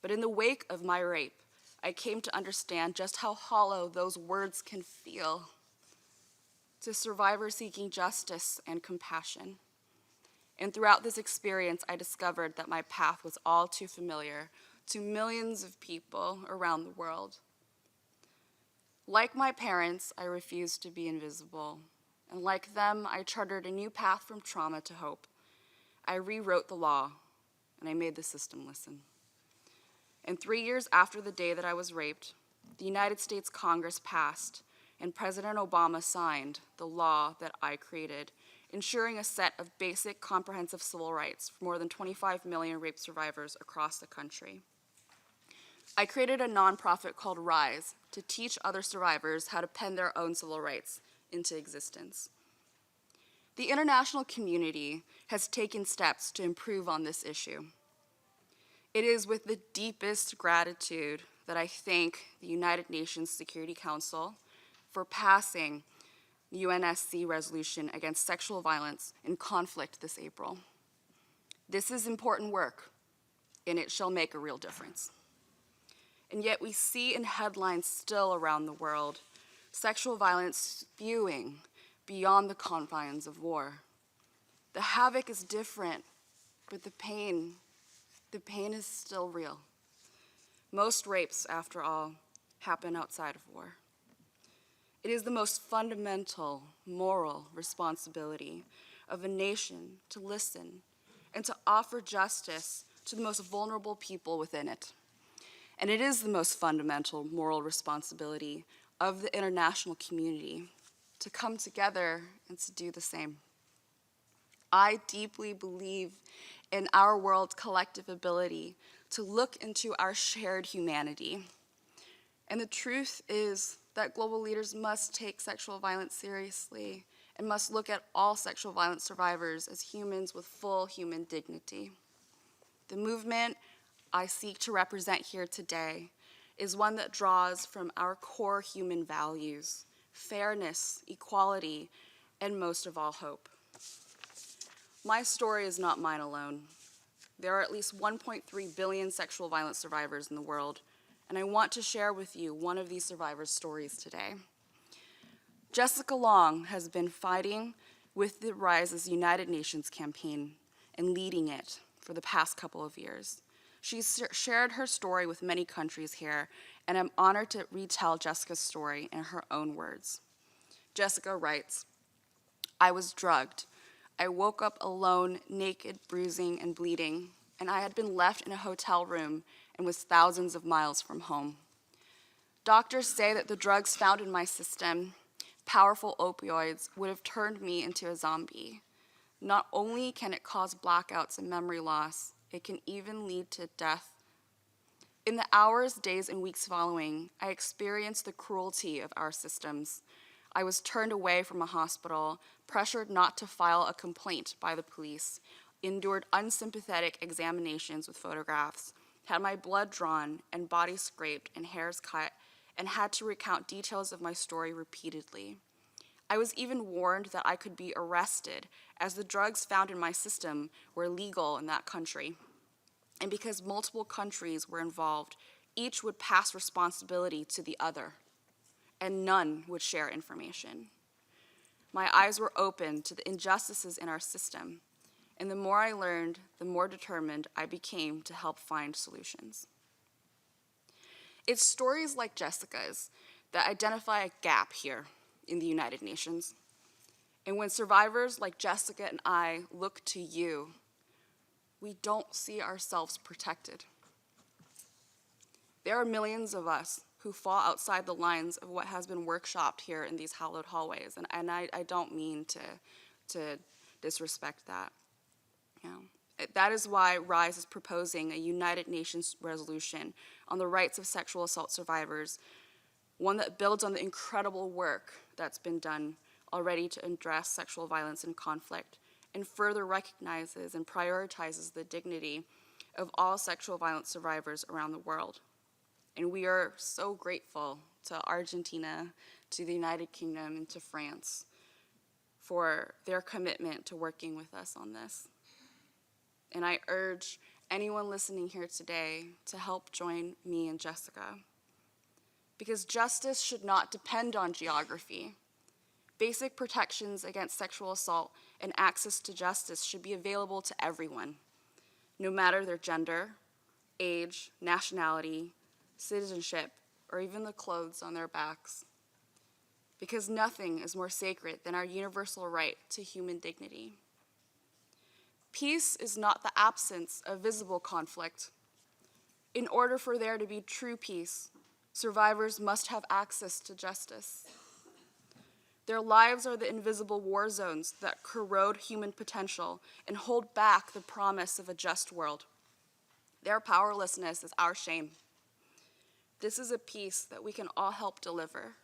But in the wake of my rape, I came to understand just how hollow those words can feel to survivors seeking justice and compassion. And throughout this experience, I discovered that my path was all too familiar to millions of people around the world. Like my parents, I refused to be invisible, and like them, I chartered a new path from trauma to hope. I rewrote the law, and I made the system listen. And 3 years after the day that I was raped, the United States Congress passed and President Obama signed the law that I created, ensuring a set of basic comprehensive civil rights for more than 25 million rape survivors across the country. I created a nonprofit called RISE to teach other survivors how to pen their own civil rights into existence. The international community has taken steps to improve on this issue. It is with the deepest gratitude that I thank the United Nations Security Council for passing the UNSC resolution against sexual violence in conflict this April. This is important work, and it shall make a real difference. And yet we see in headlines still around the world sexual violence spewing beyond the confines of war. The havoc is different, but the pain is still real. Most rapes, after all, happen outside of war. It is the most fundamental moral responsibility of a nation to listen and to offer justice to the most vulnerable people within it. And it is the most fundamental moral responsibility of the international community to come together and to do the same. I deeply believe in our world's collective ability to look into our shared humanity. And the truth is that global leaders must take sexual violence seriously and must look at all sexual violence survivors as humans with full human dignity. The movement I seek to represent here today is one that draws from our core human values: fairness, equality, and most of all, hope. My story is not mine alone. There are at least 1.3 billion sexual violence survivors in the world, and I want to share with you one of these survivors' stories today. Jessica Long has been fighting with the Rise's United Nations campaign and leading it for the past couple of years. She's shared her story with many countries here, and I'm honored to retell Jessica's story in her own words. Jessica writes, "I was drugged. I woke up alone, naked, bruising, and bleeding, and I had been left in a hotel room and was thousands of miles from home. Doctors say that the drugs found in my system, powerful opioids, would have turned me into a zombie. Not only can it cause blackouts and memory loss, it can even lead to death. In the hours, days, and weeks following, I experienced the cruelty of our systems. I was turned away from a hospital, pressured not to file a complaint by the police, endured unsympathetic examinations with photographs, had my blood drawn and body scraped and hairs cut, and had to recount details of my story repeatedly. I was even warned that I could be arrested, as the drugs found in my system were legal in that country. And because multiple countries were involved, each would pass responsibility to the other, and none would share information. My eyes were opened to the injustices in our system, and the more I learned, the more determined I became to help find solutions." It's stories like Jessica's that identify a gap here in the United Nations. And when survivors like Jessica and I look to you, we don't see ourselves protected. There are millions of us who fall outside the lines of what has been workshopped here in these hallowed hallways, and I don't mean to disrespect that. That is why RISE is proposing a United Nations resolution on the rights of sexual assault survivors, one that builds on the incredible work that's been done already to address sexual violence and conflict, and further recognizes and prioritizes the dignity of all sexual violence survivors around the world. And we are so grateful to Argentina, to the United Kingdom, and to France for their commitment to working with us on this. And I urge anyone listening here today to help join me and Jessica, because justice should not depend on geography. Basic protections against sexual assault and access to justice should be available to everyone, no matter their gender, age, nationality, citizenship, or even the clothes on their backs. because nothing is more sacred than our universal right to human dignity. Peace is not the absence of visible conflict. In order for there to be true peace, survivors must have access to justice. Their lives are the invisible war zones that corrode human potential and hold back the promise of a just world. Their powerlessness is our shame. This is a peace that we can all help deliver.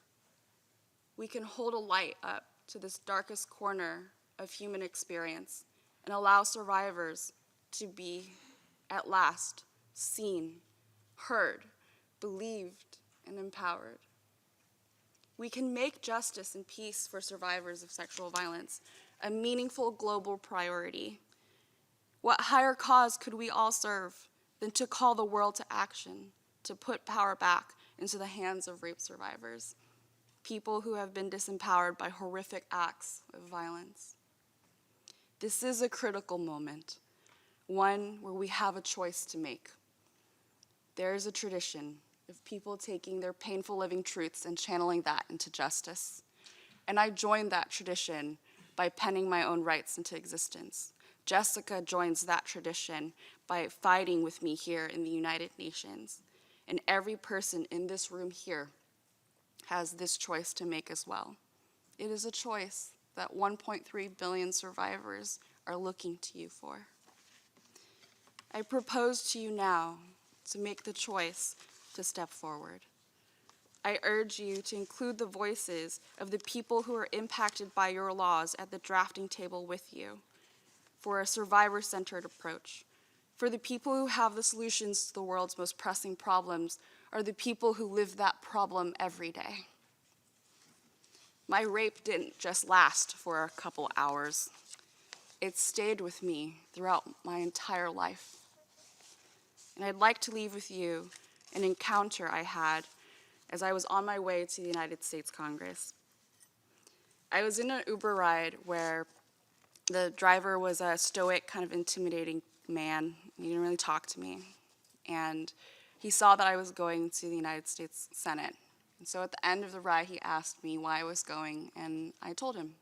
We can hold a light up to this darkest corner of human experience and allow survivors to be, at last, seen, heard, believed, and empowered. We can make justice and peace for survivors of sexual violence a meaningful global priority. What higher cause could we all serve than to call the world to action, to put power back into the hands of rape survivors, people who have been disempowered by horrific acts of violence? This is a critical moment, one where we have a choice to make. There is a tradition of people taking their painful living truths and channeling that into justice. And I joined that tradition by penning my own rights into existence. Jessica joins that tradition by fighting with me here in the United Nations. And every person in this room here has this choice to make as well. It is a choice that 1.3 billion survivors are looking to you for. I propose to you now to make the choice to step forward. I urge you to include the voices of the people who are impacted by your laws at the drafting table with you for a survivor-centered approach. For the people who have the solutions to the world's most pressing problems are the people who live that problem every day. My rape didn't just last for a couple hours. It stayed with me throughout my entire life. And I'd like to leave with you an encounter I had as I was on my way to the United States Congress. I was in an Uber ride where the driver was a stoic, kind of intimidating man. He didn't really talk to me. And he saw that I was going to the United States Senate. And so at the end of the ride, he asked me why I was going, and I told him.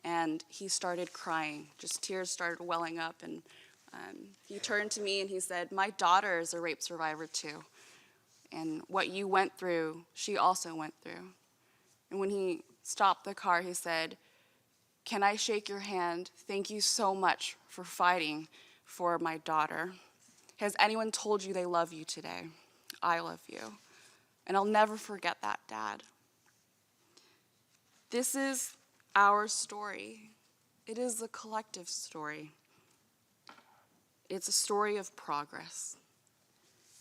And he started crying, just tears started welling up, and he turned to me and he said, "My daughter is a rape survivor too. And what you went through, she also went through." And when he stopped the car, he said, "Can I shake your hand? Thank you so much for fighting for my daughter. Has anyone told you they love you today? I love you." And I'll never forget that, Dad. This is our story. It is a collective story. It's a story of progress.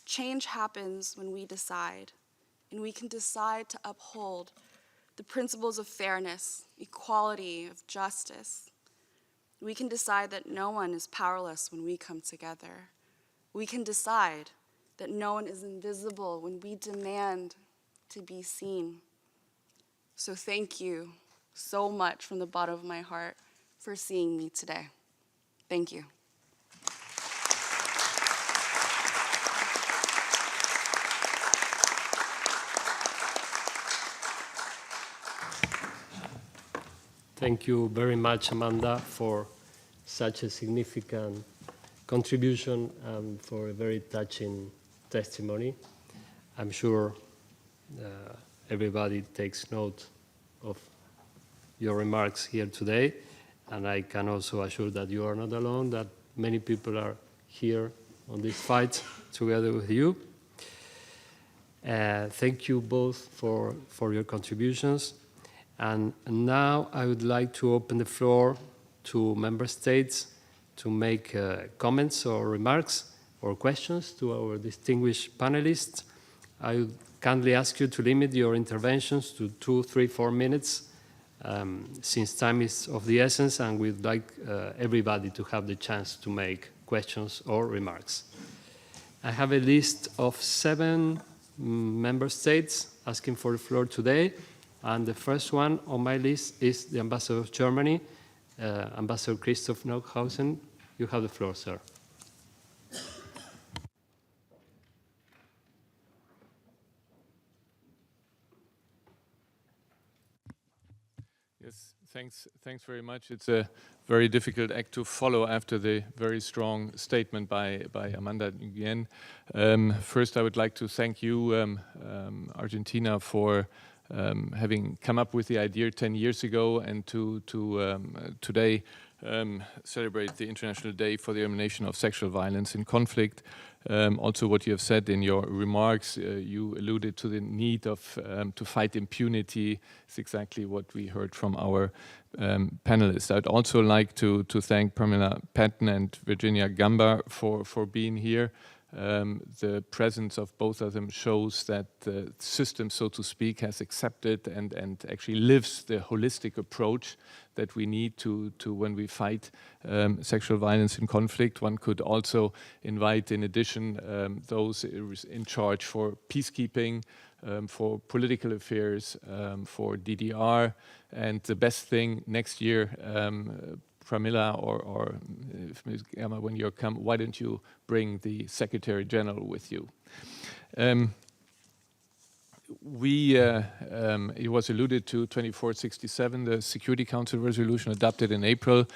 Change happens when we decide, and we can decide to uphold the principles of fairness, equality, of justice. We can decide that no one is powerless when we come together. We can decide that no one is invisible when we demand to be seen. So thank you so much from the bottom of my heart for seeing me today. Thank you. Thank you very much, Amanda, for such a significant contribution and for a very touching testimony. I'm sure everybody takes note of your remarks here today, and I can also assure that you are not alone, that many people are here on this fight together with you. Thank you both for your contributions. And now I would like to open the floor to member states to make comments or remarks or questions to our distinguished panelists. I would kindly ask you to limit your interventions to 2, 3, 4 minutes, since time is of the essence, and we'd like everybody to have the chance to make questions or remarks. I have a list of 7 member states asking for the floor today. And the first one on my list is the Ambassador of Germany, Ambassador Christoph Neuhausen. You have the floor, sir. Yes, thanks very much. It's a very difficult act to follow after the very strong statement by Amanda Nguyen. First, I would like to thank you, Argentina, for having come up with the idea 10 years ago, and to today celebrate the International Day for the Elimination of Sexual Violence in Conflict. Also, what you have said in your remarks, you alluded to the need of to fight impunity. It's exactly what we heard from our panelists. I'd also like to thank Pamela Patton and Virginia Gamba for being here. The presence of both of them shows that the system, so to speak, has accepted and actually lives the holistic approach that we need to when we fight sexual violence in conflict. One could also invite, in addition, those in charge for peacekeeping, for political affairs, for DDR, and the best thing next year, Pramila or Ms. Gamma, when you come, why don't you bring the Secretary General with you? It was alluded to 2467, the Security Council resolution adopted in April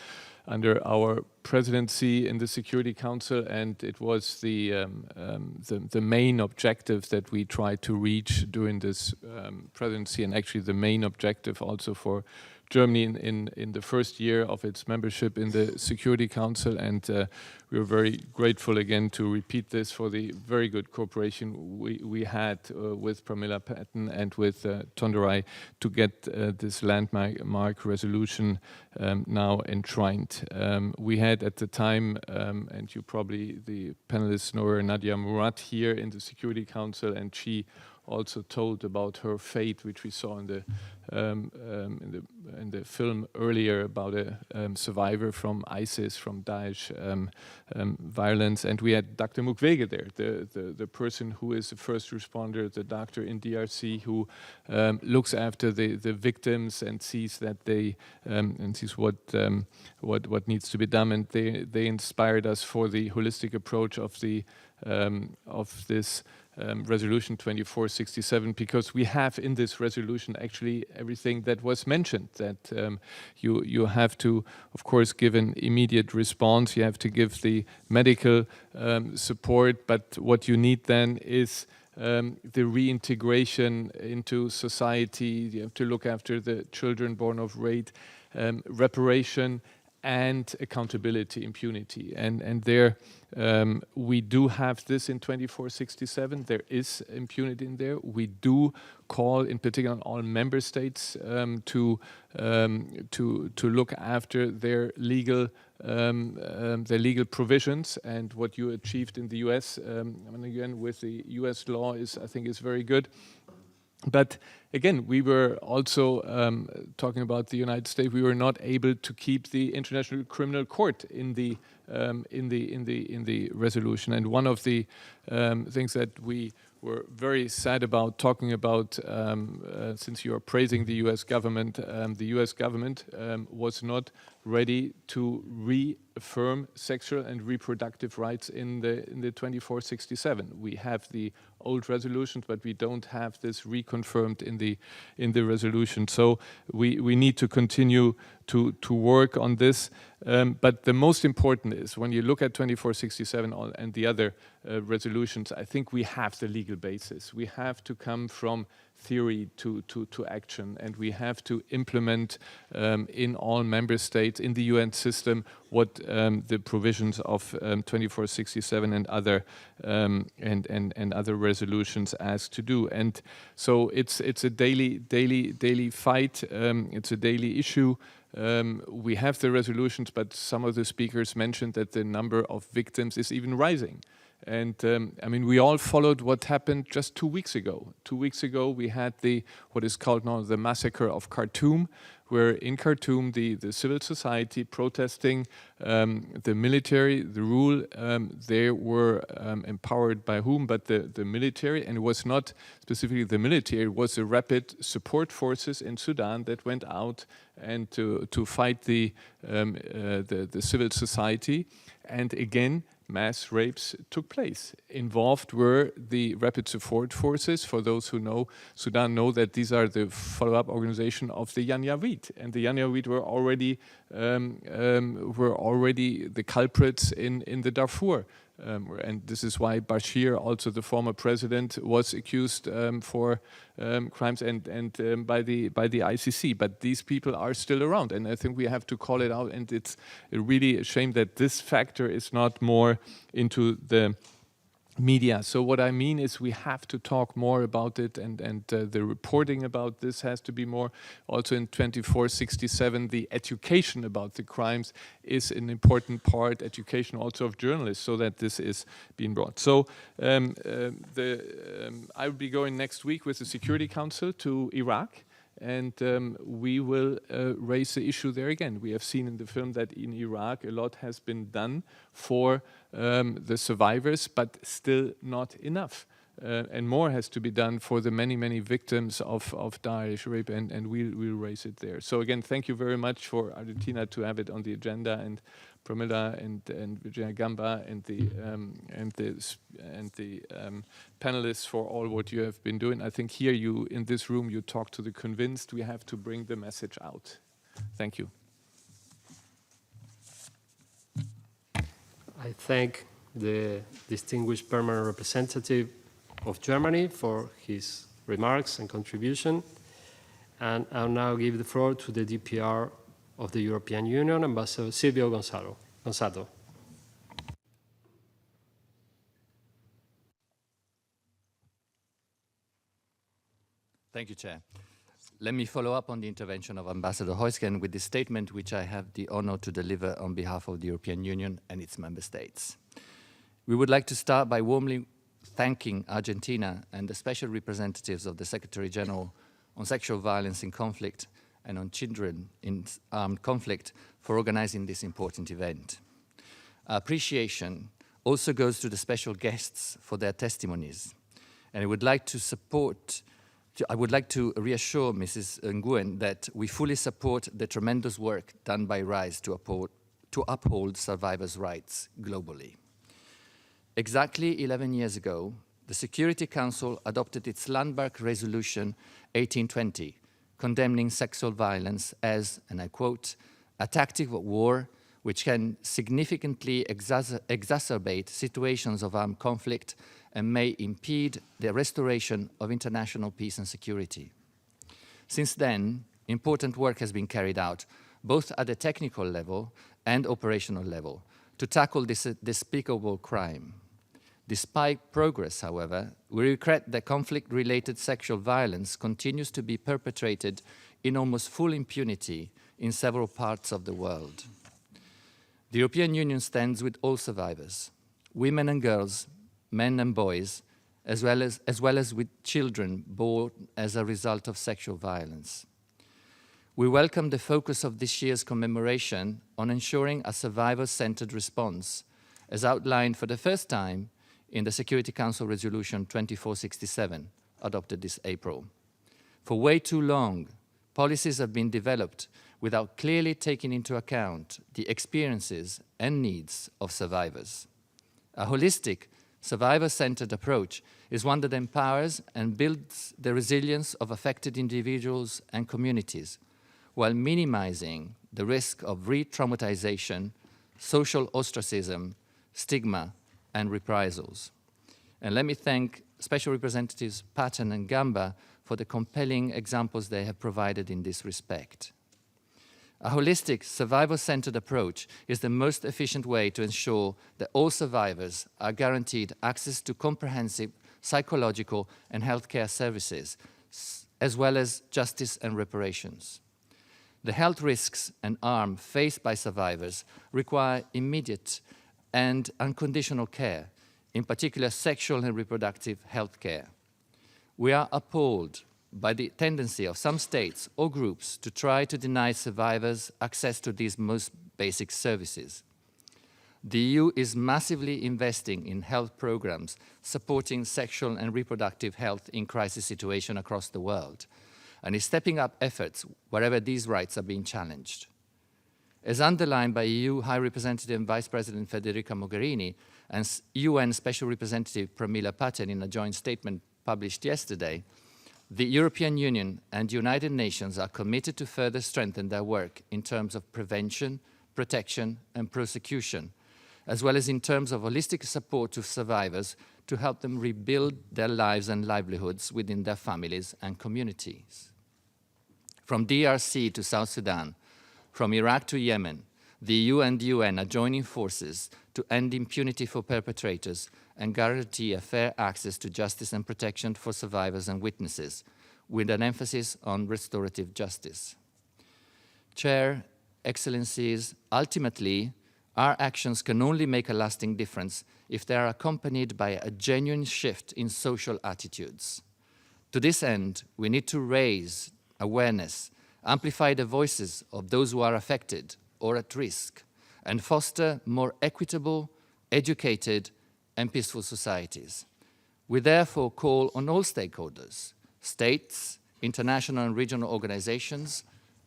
under our presidency in the Security Council, and it was the main objective that we tried to reach during this presidency, and actually the main objective also for Germany in the first year of its membership in the Security Council, and we are very grateful again to repeat this for the very good cooperation we had with Pramila Patton and with Tondorai to get this landmark resolution now enshrined. We had at the time, and you probably, the panelists know her, Nadia Murad here in the Security Council, and she also told about her fate, which we saw in the film earlier, about a survivor from ISIS, from Daesh violence. And we had Dr. Mukwege there, the person who is the first responder, the doctor in DRC, who looks after the victims and sees that they and sees what needs to be done. And they inspired us for the holistic approach of this resolution 2467, because we have in this resolution actually everything that was mentioned, that you have to, of course, give an immediate response, you have to give the medical support, but what you need then is the reintegration into society. You have to look after the children born of rape, reparation, and accountability, impunity. And there we do have this in 2467. There is impunity in there. We do call, in particular, on all member states to look after their legal provisions. And what you achieved in the US, and again with the US law, I think is very good. But again, we were also talking about the United States. We were not able to keep the International Criminal Court in the resolution. And one of the things that we were very sad about talking about, since you are praising the U.S. government, was not ready to reaffirm sexual and reproductive rights in the 2467. We have the old resolutions, but we don't have this reconfirmed in the resolution. So we need to continue to work on this. But the most important is, when you look at 2467 and the other resolutions, I think we have the legal basis. We have to come from theory to action, and we have to implement in all member states, in the UN system, what the provisions of 2467 and other other resolutions ask to do. And so it's a daily fight. It's a daily issue. We have the resolutions, but some of the speakers mentioned that the number of victims is even rising. And I mean, we all followed what happened just 2 weeks ago. 2 weeks ago, we had what is called now the massacre of Khartoum, where in Khartoum, the civil society protesting the military, the rule, they were empowered by whom? But the military, and it was not specifically the military, it was the rapid support forces in Sudan that went out and to fight the civil society. And again, mass rapes took place. Involved were the Rapid Support Forces. For those who know Sudan, know that these are the follow-up organization of the Janjaweed, and the Janjaweed were already the culprits in the Darfur. And this is why Bashir, also the former president, was accused for crimes and by the ICC. But these people are still around, and I think we have to call it out. And it's really a shame that this factor is not more into the media. So what I mean is we have to talk more about it, and the reporting about this has to be more. Also in 2467, the education about the crimes is an important part, education also of journalists, so that this is being brought. So I will be going next week with the Security Council to Iraq, and we will raise the issue there again. We have seen in the film that in Iraq a lot has been done for the survivors, but still not enough. And more has to be done for the many, many victims of Daesh rape, and we'll raise it there. So again, thank you very much for Argentina to have it on the agenda, and Pramila and Virginia Gamba and the panelists for all what you have been doing. I think here you, in this room, you talk to the convinced. We have to bring the message out. Thank you. I thank the distinguished permanent representative of Germany for his remarks and contribution. And I'll now give the floor to the DPR of the European Union, Ambassador Silvio Gonzalo. Thank you, Chair. Let me follow up on the intervention of Ambassador Heusgen with the statement which I have the honor to deliver on behalf of the European Union and its member states. We would like to start by warmly thanking Argentina and the special representatives of the Secretary General on sexual violence in conflict and on children in armed conflict for organizing this important event. Our appreciation also goes to the special guests for their testimonies. And I would like to reassure Mrs. Nguyen that we fully support the tremendous work done by RISE to uphold survivors' rights globally. Exactly 11 years ago, the Security Council adopted its landmark resolution 1820, condemning sexual violence as, and I quote, a tactic of war which can significantly exacerbate situations of armed conflict and may impede the restoration of international peace and security. Since then, important work has been carried out, both at the technical level and operational level, to tackle this despicable crime. Despite progress, however, we regret that conflict-related sexual violence continues to be perpetrated in almost full impunity in several parts of the world. The European Union stands with all survivors, women and girls, men and boys, as well as with children born as a result of sexual violence. We welcome the focus of this year's commemoration on ensuring a survivor-centered response, as outlined for the first time in the Security Council Resolution 2467, adopted this April. For way too long, policies have been developed without clearly taking into account the experiences and needs of survivors. A holistic, survivor-centered approach is one that empowers and builds the resilience of affected individuals and communities, while minimizing the risk of re-traumatization, social ostracism, stigma, and reprisals. And let me thank Special Representatives Patton and Gamba for the compelling examples they have provided in this respect. A holistic, survivor-centered approach is the most efficient way to ensure that all survivors are guaranteed access to comprehensive psychological and healthcare services, as well as justice and reparations. The health risks and harm faced by survivors require immediate and unconditional care, in particular sexual and reproductive health care. We are appalled by the tendency of some states or groups to try to deny survivors access to these most basic services. The EU is massively investing in health programs supporting sexual and reproductive health in crisis situations across the world, and is stepping up efforts wherever these rights are being challenged. As underlined by EU High Representative and Vice President Federica Mogherini and UN Special Representative Pramila Patten in a joint statement published yesterday, the European Union and the United Nations are committed to further strengthen their work in terms of prevention, protection, and prosecution, as well as in terms of holistic support to survivors to help them rebuild their lives and livelihoods within their families and communities. From DRC to South Sudan, from Iraq to Yemen, the EU and the UN are joining forces to end impunity for perpetrators and guarantee a fair access to justice and protection for survivors and witnesses, with an emphasis on restorative justice. Chair, Excellencies, ultimately, our actions can only make a lasting difference if they are accompanied by a genuine shift in social attitudes. To this end, we need to raise awareness, amplify the voices of those who are affected or at risk, and foster more equitable, educated, and peaceful societies. We therefore call on all stakeholders, states, international and regional organizations,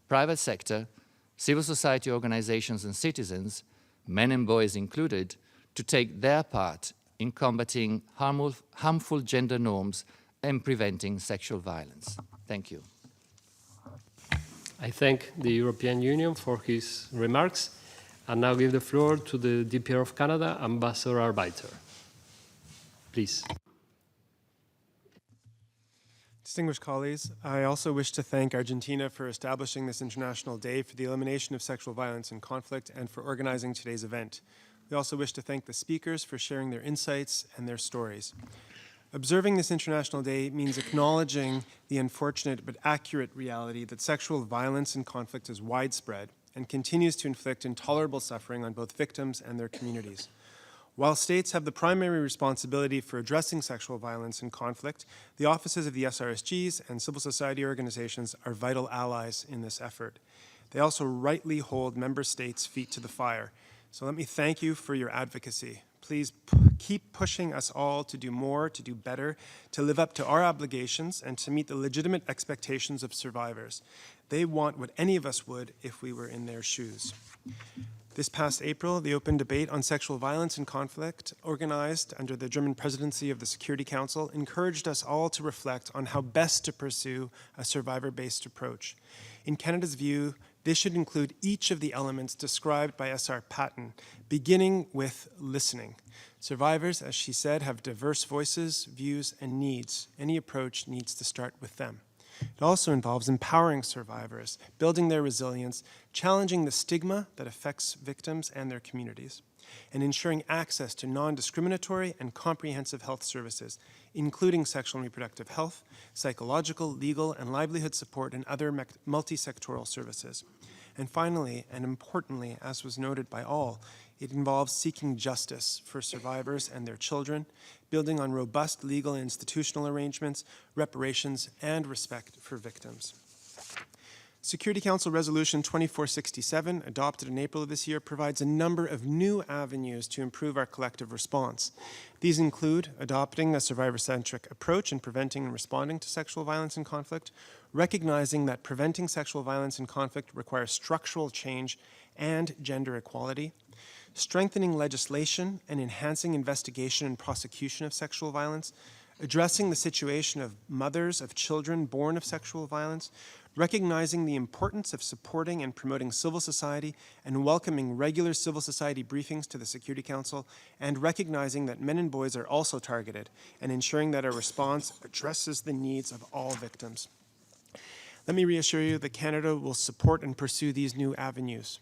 private sector, civil society organizations and citizens, men and boys included, to take their part in combating harmful gender norms and preventing sexual violence. Thank you. I thank the European Union for his remarks, and now give the floor to the DPR of Canada, Ambassador Arbeiter. Please. Distinguished colleagues, I also wish to thank Argentina for establishing this International Day for the Elimination of Sexual Violence and Conflict and for organizing today's event. We also wish to thank the speakers for sharing their insights and their stories. Observing this International Day means acknowledging the unfortunate but accurate reality that sexual violence and conflict is widespread and continues to inflict intolerable suffering on both victims and their communities. While states have the primary responsibility for addressing sexual violence and conflict, the offices of the SRSGs and civil society organizations are vital allies in this effort. They also rightly hold member states' feet to the fire. So let me thank you for your advocacy. Please keep pushing us all to do more, to do better, to live up to our obligations, and to meet the legitimate expectations of survivors. They want what any of us would if we were in their shoes. This past April, the open debate on sexual violence and conflict, organized under the German presidency of the Security Council, encouraged us all to reflect on how best to pursue a survivor-based approach. In Canada's view, this should include each of the elements described by S.R. Patten, beginning with listening. Survivors, as she said, have diverse voices, views, and needs. Any approach needs to start with them. It also involves empowering survivors, building their resilience, challenging the stigma that affects victims and their communities, and ensuring access to non-discriminatory and comprehensive health services, including sexual and reproductive health, psychological, legal, and livelihood support, and other multi-sectoral services. And finally, and importantly, as was noted by all, it involves seeking justice for survivors and their children, building on robust legal and institutional arrangements, reparations, and respect for victims. Security Council Resolution 2467, adopted in April of this year, provides a number of new avenues to improve our collective response. These include adopting a survivor-centric approach in preventing and responding to sexual violence and conflict, recognizing that preventing sexual violence and conflict requires structural change and gender equality, strengthening legislation and enhancing investigation and prosecution of sexual violence, addressing the situation of mothers of children born of sexual violence, recognizing the importance of supporting and promoting civil society and welcoming regular civil society briefings to the Security Council, and recognizing that men and boys are also targeted, and ensuring that our response addresses the needs of all victims. Let me reassure you that Canada will support and pursue these new avenues.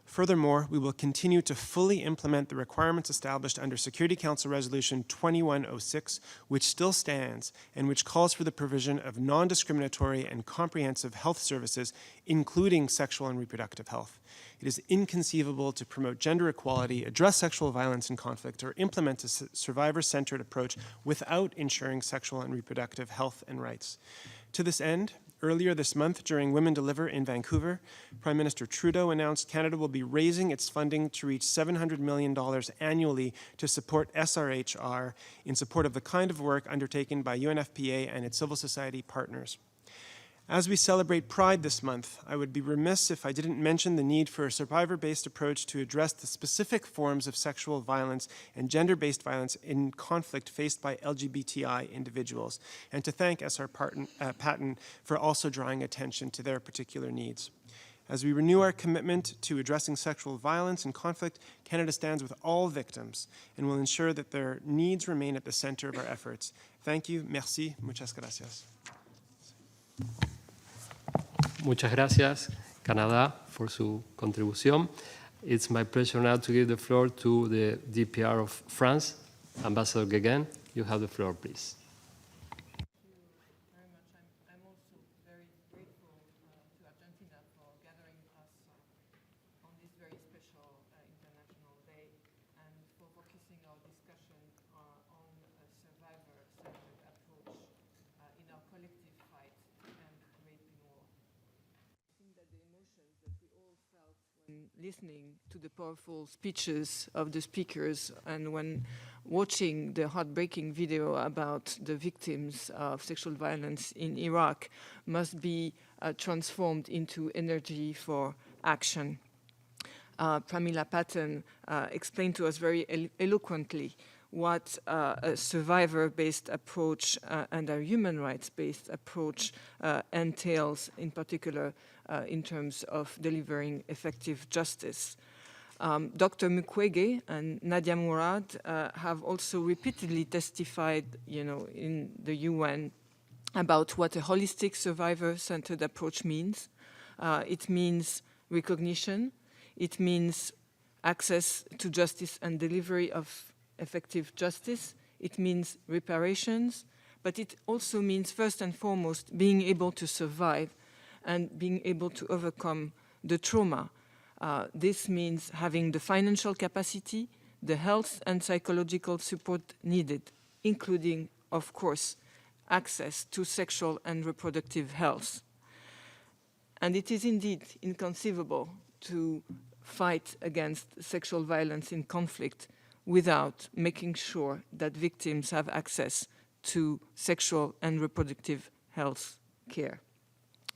Furthermore, we will continue to fully implement the requirements established under Security Council Resolution 2106, which still stands and which calls for the provision of non-discriminatory and comprehensive health services, including sexual and reproductive health. It is inconceivable to promote gender equality, address sexual violence and conflict, or implement a survivor-centered approach without ensuring sexual and reproductive health and rights. To this end, earlier this month, during Women Deliver in Vancouver, Prime Minister Trudeau announced Canada will be raising its funding to reach $700 million annually to support SRHR in support of the kind of work undertaken by UNFPA and its civil society partners. As we celebrate Pride this month, I would be remiss if I didn't mention the need for a survivor-based approach to address the specific forms of sexual violence and gender-based violence in conflict faced by LGBTI individuals, and to thank SR Patton for also drawing attention to their particular needs. As we renew our commitment to addressing sexual violence and conflict, Canada stands with all victims and will ensure that their needs remain at the center of our efforts. Thank you. Merci. Muchas gracias. Muchas gracias, Canadá, for su contribución. It's my pleasure now to give the floor to the DPR of France, Ambassador Guéguen. You have the floor, please. Thank you very much. I'm also very grateful to Argentina for gathering us on this very special International Day and for focusing our discussion on a survivor-centered approach in our collective fight and raping war. I think that the emotions that we all felt when listening to the powerful speeches of the speakers and when watching the heartbreaking video about the victims of sexual violence in Iraq must be transformed into energy for action. Pramila Patton explained to us very eloquently what a survivor-based approach and a human rights-based approach entails, in particular in terms of delivering effective justice. Dr. Mukwege and Nadia Murad have also repeatedly testified, in the UN about what a holistic survivor-centered approach means. It means recognition. It means access to justice and delivery of effective justice. It means reparations, but it also means, first and foremost, being able to survive and being able to overcome the trauma. This means having the financial capacity, the health and psychological support needed, including, of course, access to sexual and reproductive health. And it is indeed inconceivable to fight against sexual violence in conflict without making sure that victims have access to sexual and reproductive health care.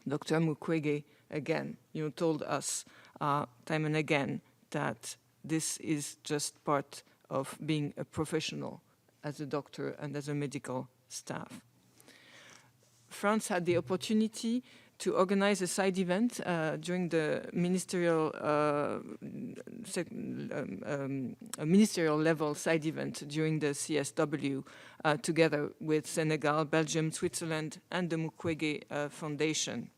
Dr. Mukwege, again, told us time and again that this is just part of being a professional as a doctor and as a medical staff. France had the opportunity to organize a side event during the ministerial level side event during the CSW together with Senegal, Belgium, Switzerland, and the Mukwege Foundation.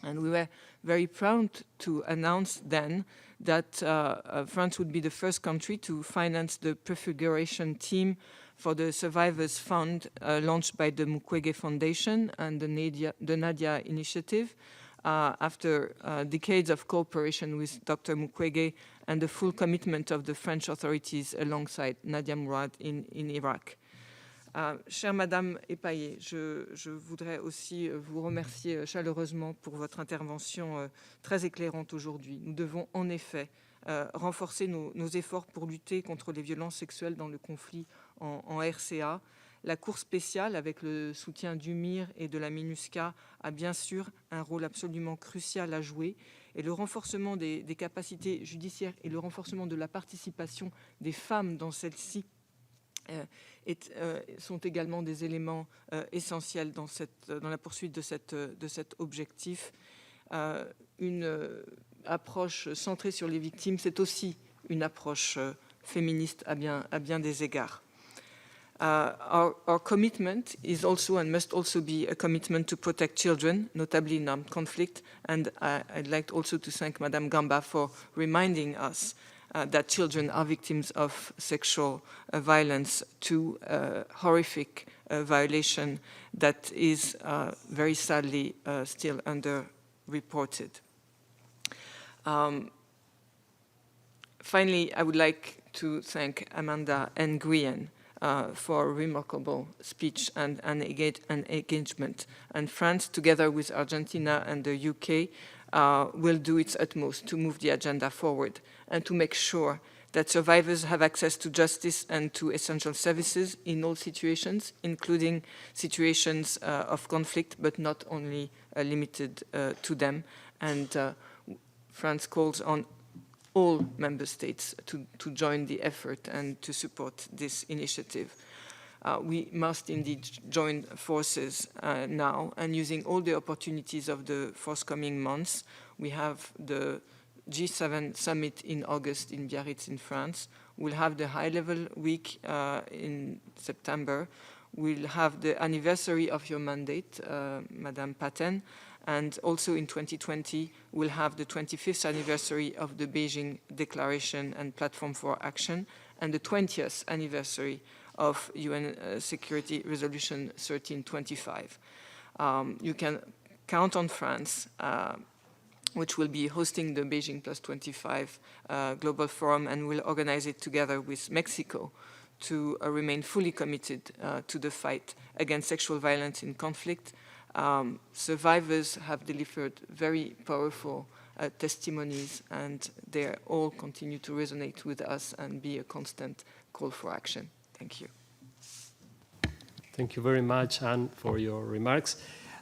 And we were very proud to announce then that France would be the first country to finance the prefiguration team for the Survivors Fund launched by the Mukwege Foundation and the Nadia Initiative after decades of cooperation with Dr. Mukwege and the full commitment of the French authorities alongside Nadia Murad in Iraq. Chère Madame Epaillé, je voudrais aussi vous remercier chaleureusement pour votre intervention très éclairante aujourd'hui. Nous devons en effet renforcer nos efforts pour lutter contre les violences sexuelles dans le conflit en RCA. La Cour spéciale, avec le soutien du MIR et de la MINUSCA, a bien sûr un rôle absolument crucial à jouer. Et le renforcement des capacités judiciaires et le renforcement de la participation des femmes dans celle-ci sont également des éléments essentiels dans la poursuite de cet objectif. Une approche centrée sur les victimes, c'est aussi une approche féministe à bien des égards. Our commitment is also and must also be a commitment to protect children, notably in armed conflict. And I'd like also to thank Madame Gamba for reminding us that children are victims of sexual violence, to horrific violation that is very sadly still underreported. Finally, I would like to thank Amanda Nguyen for a remarkable speech and engagement. And France, together with Argentina and the UK, will do its utmost to move the agenda forward and to make sure that survivors have access to justice and to essential services in all situations, including situations of conflict, but not only limited to them. And France calls on all member states to join the effort and to support this initiative. We must indeed join forces now, and using all the opportunities of the forthcoming months. We have the G7 summit in August in Biarritz in France. We'll have the high-level week in September. We'll have the anniversary of your mandate, Madame Patten, and also in 2020, we'll have the 25th anniversary of the Beijing Declaration and Platform for Action, and the 20th anniversary of UN Security Resolution 1325. You can count on France, which will be hosting the Beijing Plus 25 Global Forum, and will organize it together with Mexico to remain fully committed to the fight against sexual violence in conflict. Survivors have delivered very powerful testimonies, and they all continue to resonate with us and be a constant call for action. Thank you. Thank you very much, Anne, for your remarks.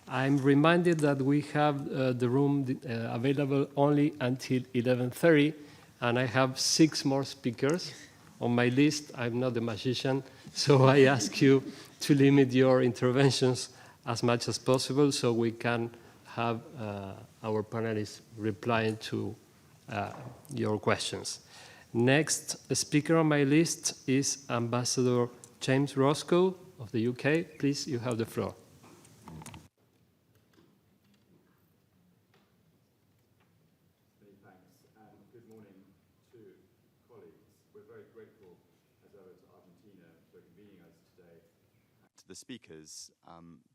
I'm reminded that we have the room available only until 11:30, and I have 6 more speakers on my list. I'm not a magician, so I ask you to limit your interventions as much as possible so we can have our panelists replying to your questions. Next speaker on my list is Ambassador James Roscoe of the UK. Please, you have the floor. Many thanks, and good morning to colleagues. We're very grateful, as ever, to Argentina for convening us today. To the speakers,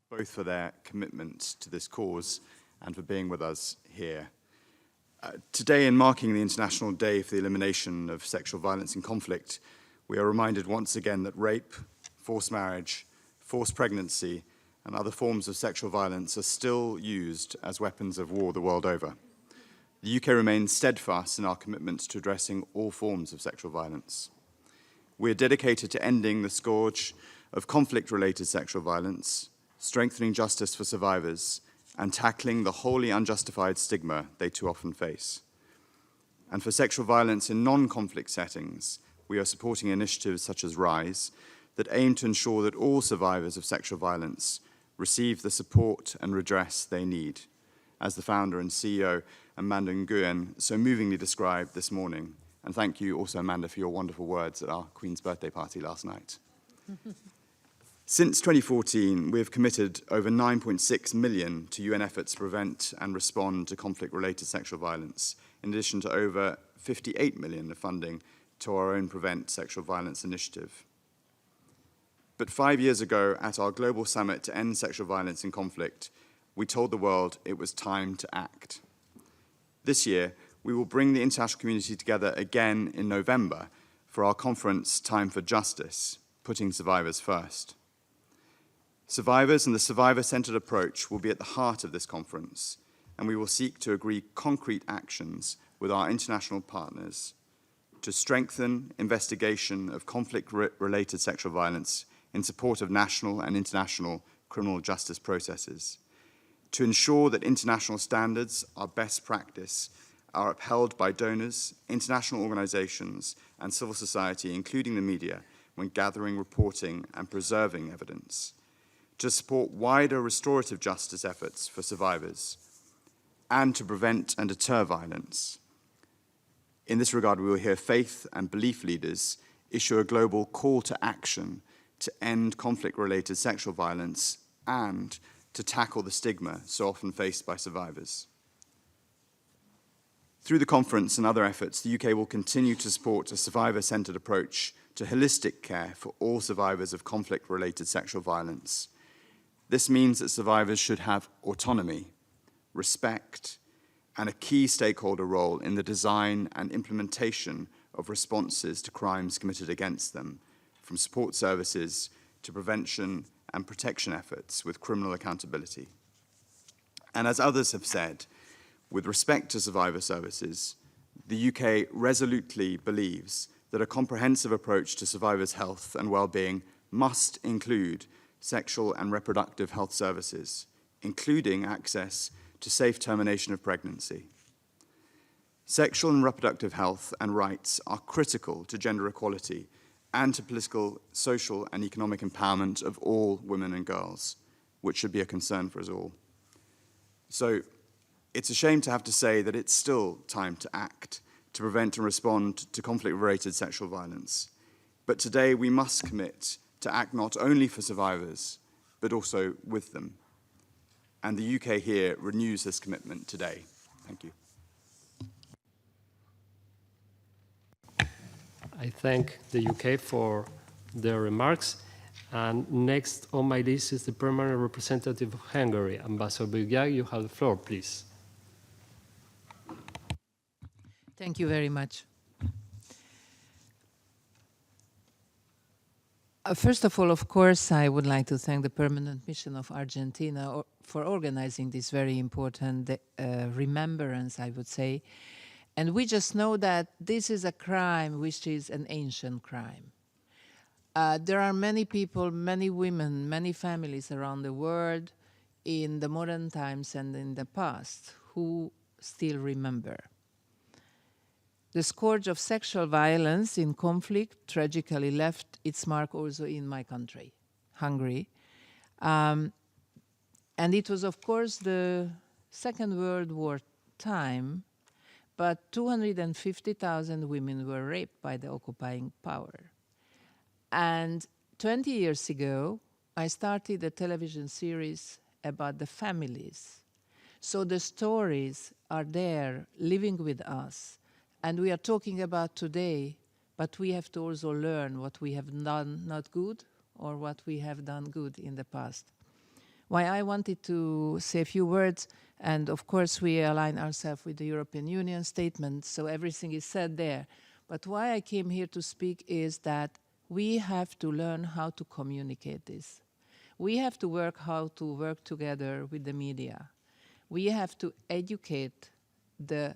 both for their commitment to this cause and for being with us here. Today, in marking the International Day for the Elimination of Sexual Violence in Conflict, we are reminded once again that rape, forced marriage, forced pregnancy, and other forms of sexual violence are still used as weapons of war the world over. The UK remains steadfast in our commitment to addressing all forms of sexual violence. We are dedicated to ending the scourge of conflict-related sexual violence, strengthening justice for survivors, and tackling the wholly unjustified stigma they too often face. And for sexual violence in non-conflict settings, we are supporting initiatives such as RISE that aim to ensure that all survivors of sexual violence receive the support and redress they need, as the founder and CEO, Amanda Nguyen, so movingly described this morning. And thank you also, Amanda, for your wonderful words at our Queen's birthday party last night. Since 2014, we have committed over 9.6 million to UN efforts to prevent and respond to conflict-related sexual violence, in addition to over 58 million of funding to our own Prevent Sexual Violence initiative. But 5 years ago, at our global summit to end sexual violence in conflict, we told the world it was time to act. This year, we will bring the international community together again in November for our conference, Time for Justice, Putting Survivors First. Survivors and the survivor-centered approach will be at the heart of this conference, and we will seek to agree concrete actions with our international partners to strengthen investigation of conflict-related sexual violence in support of national and international criminal justice processes, to ensure that international standards are best practice are upheld by donors, international organizations, and civil society, including the media, when gathering, reporting, and preserving evidence, to support wider restorative justice efforts for survivors, and to prevent and deter violence. In this regard, we will hear faith and belief leaders issue a global call to action to end conflict-related sexual violence and to tackle the stigma so often faced by survivors. Through the conference and other efforts, the UK will continue to support a survivor-centered approach to holistic care for all survivors of conflict-related sexual violence. This means that survivors should have autonomy, respect, and a key stakeholder role in the design and implementation of responses to crimes committed against them, from support services to prevention and protection efforts with criminal accountability. And as others have said, with respect to survivor services, the UK resolutely believes that a comprehensive approach to survivors' health and well-being must include sexual and reproductive health services, including access to safe termination of pregnancy. Sexual and reproductive health and rights are critical to gender equality and to political, social, and economic empowerment of all women and girls, which should be a concern for us all. So it's a shame to have to say that it's still time to act to prevent and respond to conflict-related sexual violence. But today we must commit to act not only for survivors, but also with them. And the UK here renews this commitment today. Thank you. I thank the UK for their remarks. And next on my list is the permanent representative of Hungary. Ambassador Birgyák, you have the floor, please. Thank you very much. First of all, of course, I would like to thank the Permanent Mission of Argentina for organizing this very important remembrance, I would say. And we just know that this is a crime which is an ancient crime. There are many people, many women, many families around the world in the modern times and in the past who still remember. The scourge of sexual violence in conflict tragically left its mark also in my country, Hungary. And it was, of course, the Second World War time, but 250,000 women were raped by the occupying power. And 20 years ago, I started a television series about the families. So the stories are there, living with us. And we are talking about today, but we have to also learn what we have done not good or what we have done good in the past. Why I wanted to say a few words, and of course we align ourselves with the European Union statement, so everything is said there. But why I came here to speak is that we have to learn how to communicate this. We have to work how to work together with the media. We have to educate the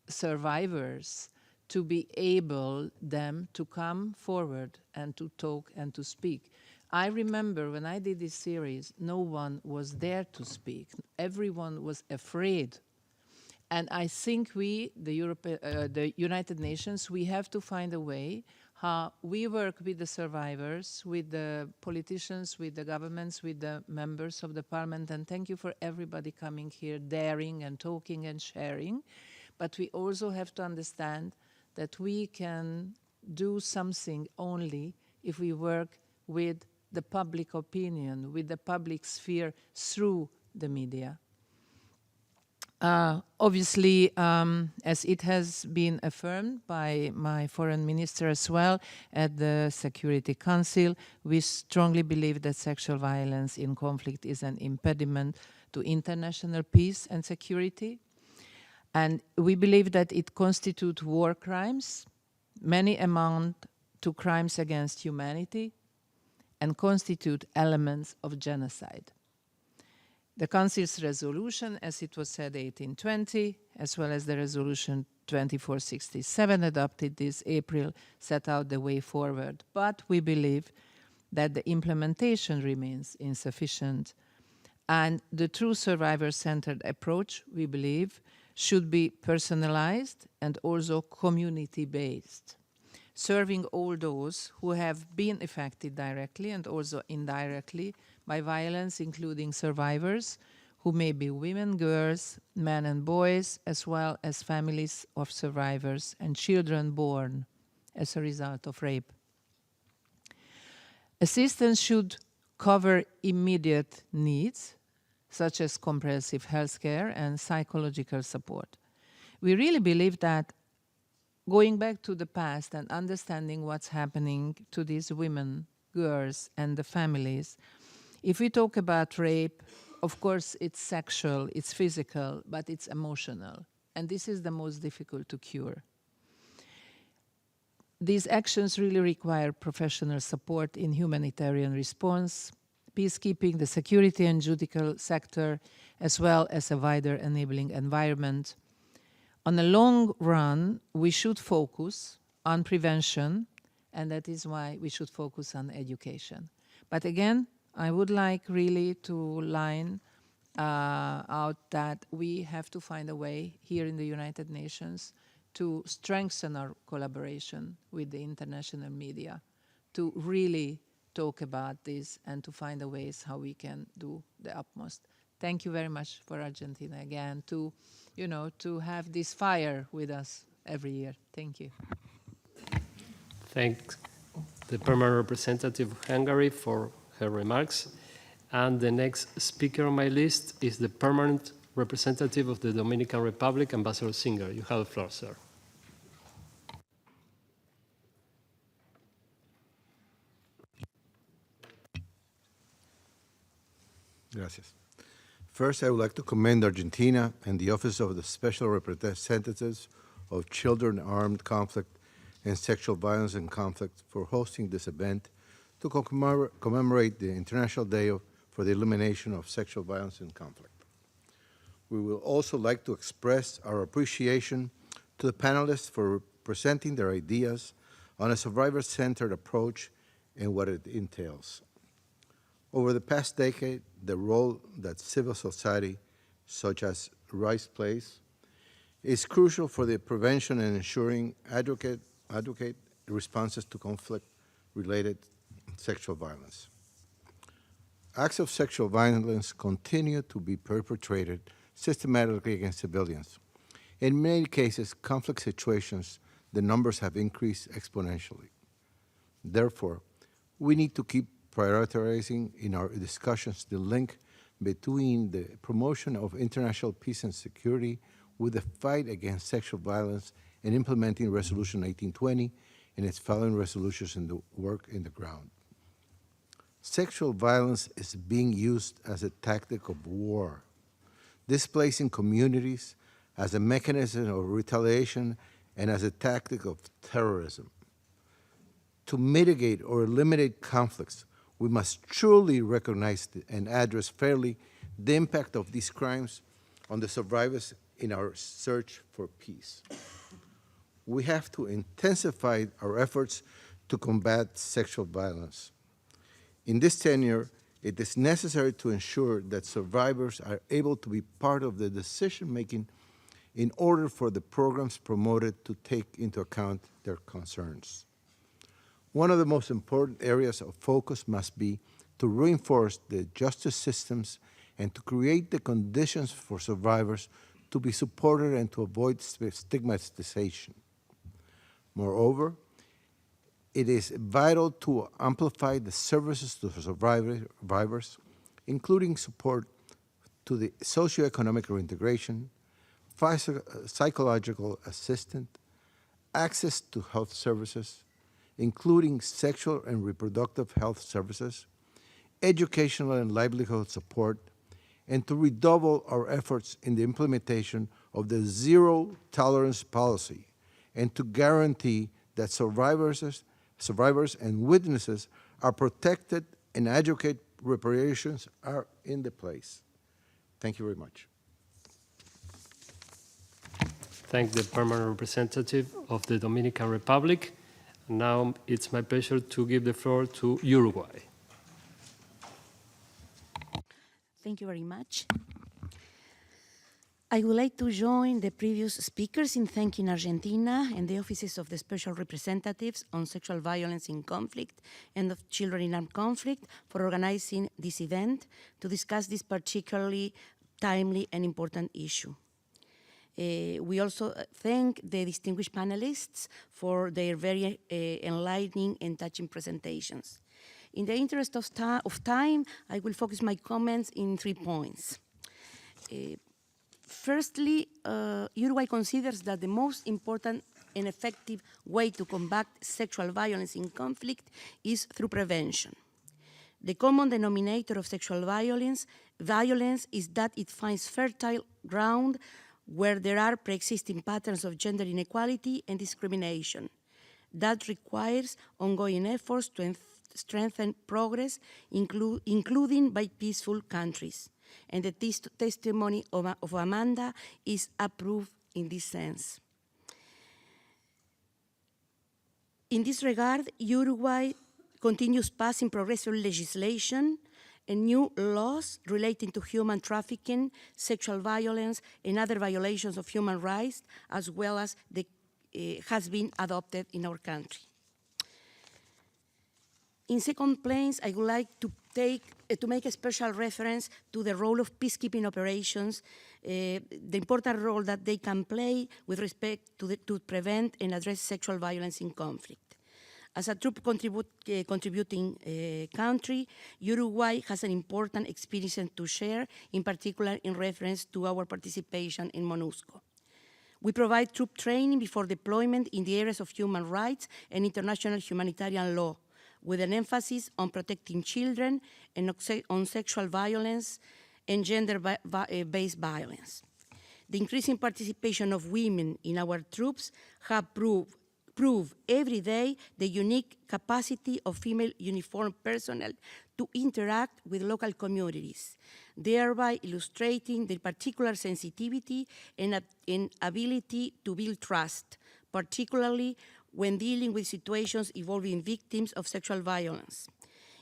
survivors to be able them to come forward and to talk and to speak. I remember when I did this series, no one was there to speak. Everyone was afraid. And I think we, the United Nations, we have to find a way how we work with the survivors, with the politicians, with the governments, with the members of the parliament. And thank you for everybody coming here, daring and talking and sharing. But we also have to understand that we can do something only if we work with the public opinion, with the public sphere through the media. Obviously, as it has been affirmed by my foreign minister as well at the Security Council, we strongly believe that sexual violence in conflict is an impediment to international peace and security. And we believe that it constitutes war crimes, many amount to crimes against humanity, and constitute elements of genocide. The Council's resolution, as it was said 1820, as well as the resolution 2467 adopted this April, set out the way forward. But we believe that the implementation remains insufficient. And the true survivor-centered approach, we believe, should be personalized and also community-based, serving all those who have been affected directly and also indirectly by violence, including survivors who may be women, girls, men and boys, as well as families of survivors and children born as a result of rape. Assistance should cover immediate needs, such as comprehensive health care and psychological support. We really believe that going back to the past and understanding what's happening to these women, girls, and the families, if we talk about rape, of course it's sexual, it's physical, but it's emotional. And this is the most difficult to cure. These actions really require professional support in humanitarian response, peacekeeping, the security and judicial sector, as well as a wider enabling environment. On the long run, we should focus on prevention, and that is why we should focus on education. But again, I would like really to line out that we have to find a way here in the United Nations to strengthen our collaboration with the international media, to really talk about this and to find the ways how we can do the utmost. Thank you very much for Argentina again to, to have this fire with us every year. Thank you. Thank the permanent representative of Hungary for her remarks. And the next speaker on my list is the permanent representative of the Dominican Republic, Ambassador Singer. You have the floor, sir. Gracias. First, I would like to commend Argentina and the Office of the Special Representatives of Children, Armed Conflict, and Sexual Violence and Conflict for hosting this event to commemorate the International Day for the Elimination of Sexual Violence and Conflict. We will also like to express our appreciation to the panelists for presenting their ideas on a survivor-centered approach and what it entails. Over the past decade, the role that civil society, such as RISE plays, is crucial for the prevention and ensuring adequate responses to conflict-related sexual violence. Acts of sexual violence continue to be perpetrated systematically against civilians. In many cases, conflict situations, the numbers have increased exponentially. Therefore, we need to keep prioritizing in our discussions the link between the promotion of international peace and security with the fight against sexual violence and implementing Resolution 1820 and its following resolutions in the work in the ground. Sexual violence is being used as a tactic of war, displacing communities as a mechanism of retaliation and as a tactic of terrorism. To mitigate or eliminate conflicts, we must truly recognize and address fairly the impact of these crimes on the survivors in our search for peace. We have to intensify our efforts to combat sexual violence. In this tenure, it is necessary to ensure that survivors are able to be part of the decision-making in order for the programs promoted to take into account their concerns. One of the most important areas of focus must be to reinforce the justice systems and to create the conditions for survivors to be supported and to avoid stigmatization. Moreover, it is vital to amplify the services to survivors, including support to the socioeconomic reintegration, psychological assistance, access to health services, including sexual and reproductive health services, educational and livelihood support, and to redouble our efforts in the implementation of the zero-tolerance policy, and to guarantee that survivors and witnesses are protected and adequate reparations are in the place. Thank you very much. Thank the permanent representative of the Dominican Republic. Now it's my pleasure to give the floor to Uruguay. Thank you very much. I would like to join the previous speakers in thanking Argentina and the offices of the Special Representatives on Sexual Violence in Conflict and of Children in Armed Conflict for organizing this event to discuss this particularly timely and important issue. We also thank the distinguished panelists for their very enlightening and touching presentations. In the interest of time, I will focus my comments in 3 points. Firstly, Uruguay considers that the most important and effective way to combat sexual violence in conflict is through prevention. The common denominator of sexual violence is that it finds fertile ground where there are pre-existing patterns of gender inequality and discrimination. That requires ongoing efforts to strengthen progress, including by peaceful countries. And the testimony of Amanda is approved in this sense. In this regard, Uruguay continues passing progressive legislation and new laws relating to human trafficking, sexual violence, and other violations of human rights, as well as has been adopted in our country. In second place, I would like to make a special reference to the role of peacekeeping operations, the important role that they can play with respect to prevent and address sexual violence in conflict. As a troop contributing country, Uruguay has an important experience to share, in particular in reference to our participation in MONUSCO. We provide troop training before deployment in the areas of human rights and international humanitarian law, with an emphasis on protecting children and on sexual violence and gender-based violence. The increasing participation of women in our troops have proved every day the unique capacity of female uniformed personnel to interact with local communities, thereby illustrating their particular sensitivity and ability to build trust, particularly when dealing with situations involving victims of sexual violence.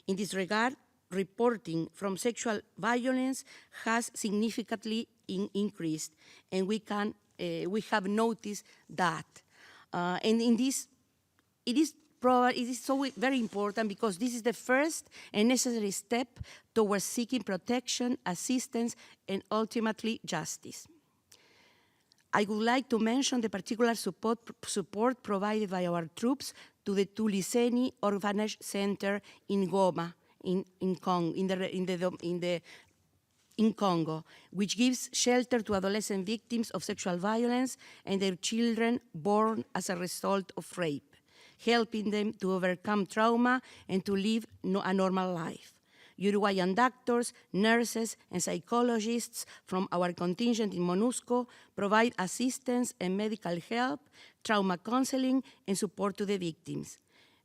In this regard, reporting from sexual violence has significantly increased, and we have noticed that. And in this, it is so very important because this is the first and necessary step towards seeking protection, assistance, and ultimately justice. I would like to mention the particular support provided by our troops to the Tuliseni Orphanage Center in Goma, in Congo, which gives shelter to adolescent victims of sexual violence and their children born as a result of rape, helping them to overcome trauma and to live a normal life. Uruguayan doctors, nurses, and psychologists from our contingent in MONUSCO provide assistance and medical help, trauma counseling, and support to the victims.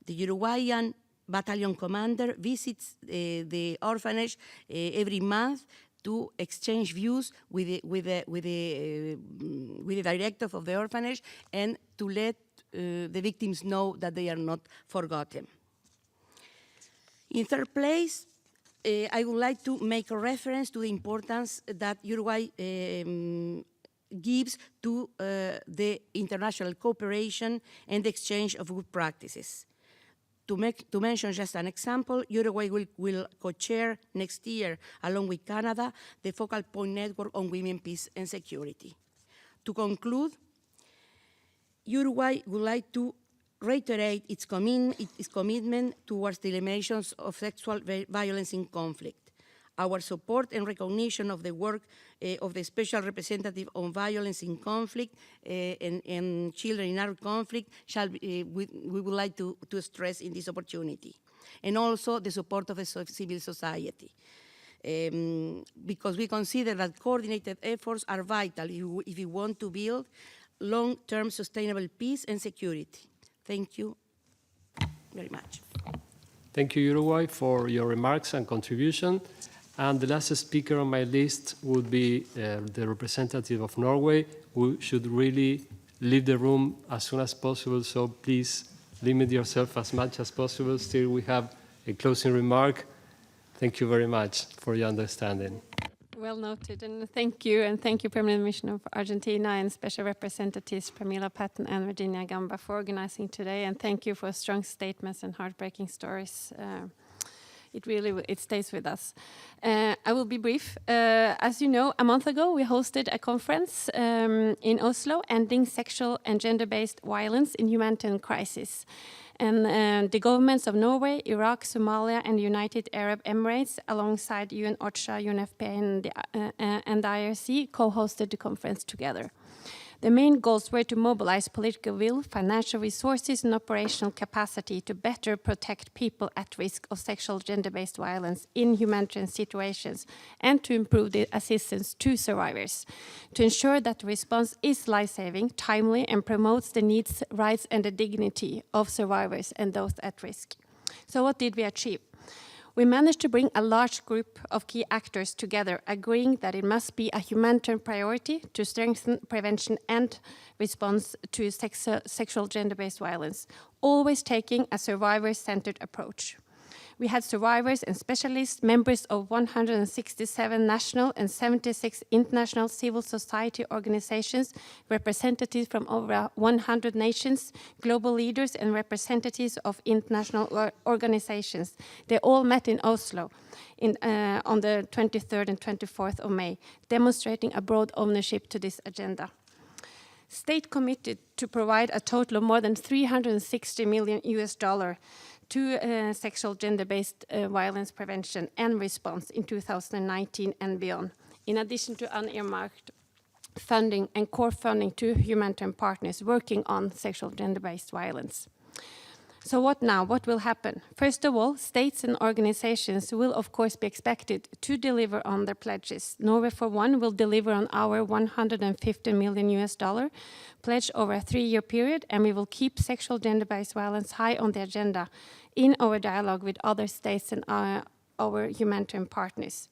The Uruguayan battalion commander visits the orphanage every month to exchange views with the director of the orphanage and to let the victims know that they are not forgotten. In third place, I would like to make a reference to the importance that Uruguay gives to the international cooperation and the exchange of good practices. To mention just an example, Uruguay will co-chair next year, along with Canada, the Focal Point Network on Women, Peace and Security. To conclude, Uruguay would like to reiterate its commitment towards the elimination of sexual violence in conflict. Our support and recognition of the work of the Special Representative on Violence in Conflict and Children in Armed Conflict we would like to stress in this opportunity. And also the support of the civil society. Because we consider that coordinated efforts are vital if we want to build long-term sustainable peace and security. Thank you very much. Thank you, Uruguay, for your remarks and contribution. And the last speaker on my list would be the representative of Norway, who should really leave the room as soon as possible. So please limit yourself as much as possible. Still, we have a closing remark. Thank you very much for your understanding. Well noted, and thank you, Permanent Mission of Argentina and Special Representatives Pamela Patton and Virginia Gamba for organizing today, and thank you for strong statements and heartbreaking stories. It stays with us. I will be brief. As you know, a month ago we hosted a conference in Oslo, Ending Sexual and Gender-Based Violence in Humanitarian Crisis. And the governments of Norway, Iraq, Somalia, and the United Arab Emirates, alongside UN OCHA, UNFPA, and the IRC, co-hosted the conference together. The main goals were to mobilize political will, financial resources, and operational capacity to better protect people at risk of sexual gender-based violence in humanitarian situations, and to improve the assistance to survivors, to ensure that the response is life-saving, timely, and promotes the needs, rights, and the dignity of survivors and those at risk. So what did we achieve? We managed to bring a large group of key actors together, agreeing that it must be a humanitarian priority to strengthen prevention and response to sexual gender-based violence, always taking a survivor-centered approach. We had survivors and specialists, members of 167 national and 76 international civil society organizations, representatives from over 100 nations, global leaders, and representatives of international organizations. They all met in Oslo on the 23rd and 24th of May, demonstrating a broad ownership to this agenda. State committed to provide a total of more than $360 million to sexual gender-based violence prevention and response in 2019 and beyond, in addition to unearmarked funding and core funding to humanitarian partners working on sexual gender-based violence. So what now? What will happen? First of all, states and organizations will of course be expected to deliver on their pledges. Norway, for one, will deliver on our $150 million pledge over a 3-year period, and we will keep sexual gender-based violence high on the agenda in our dialogue with other states and our humanitarian partners.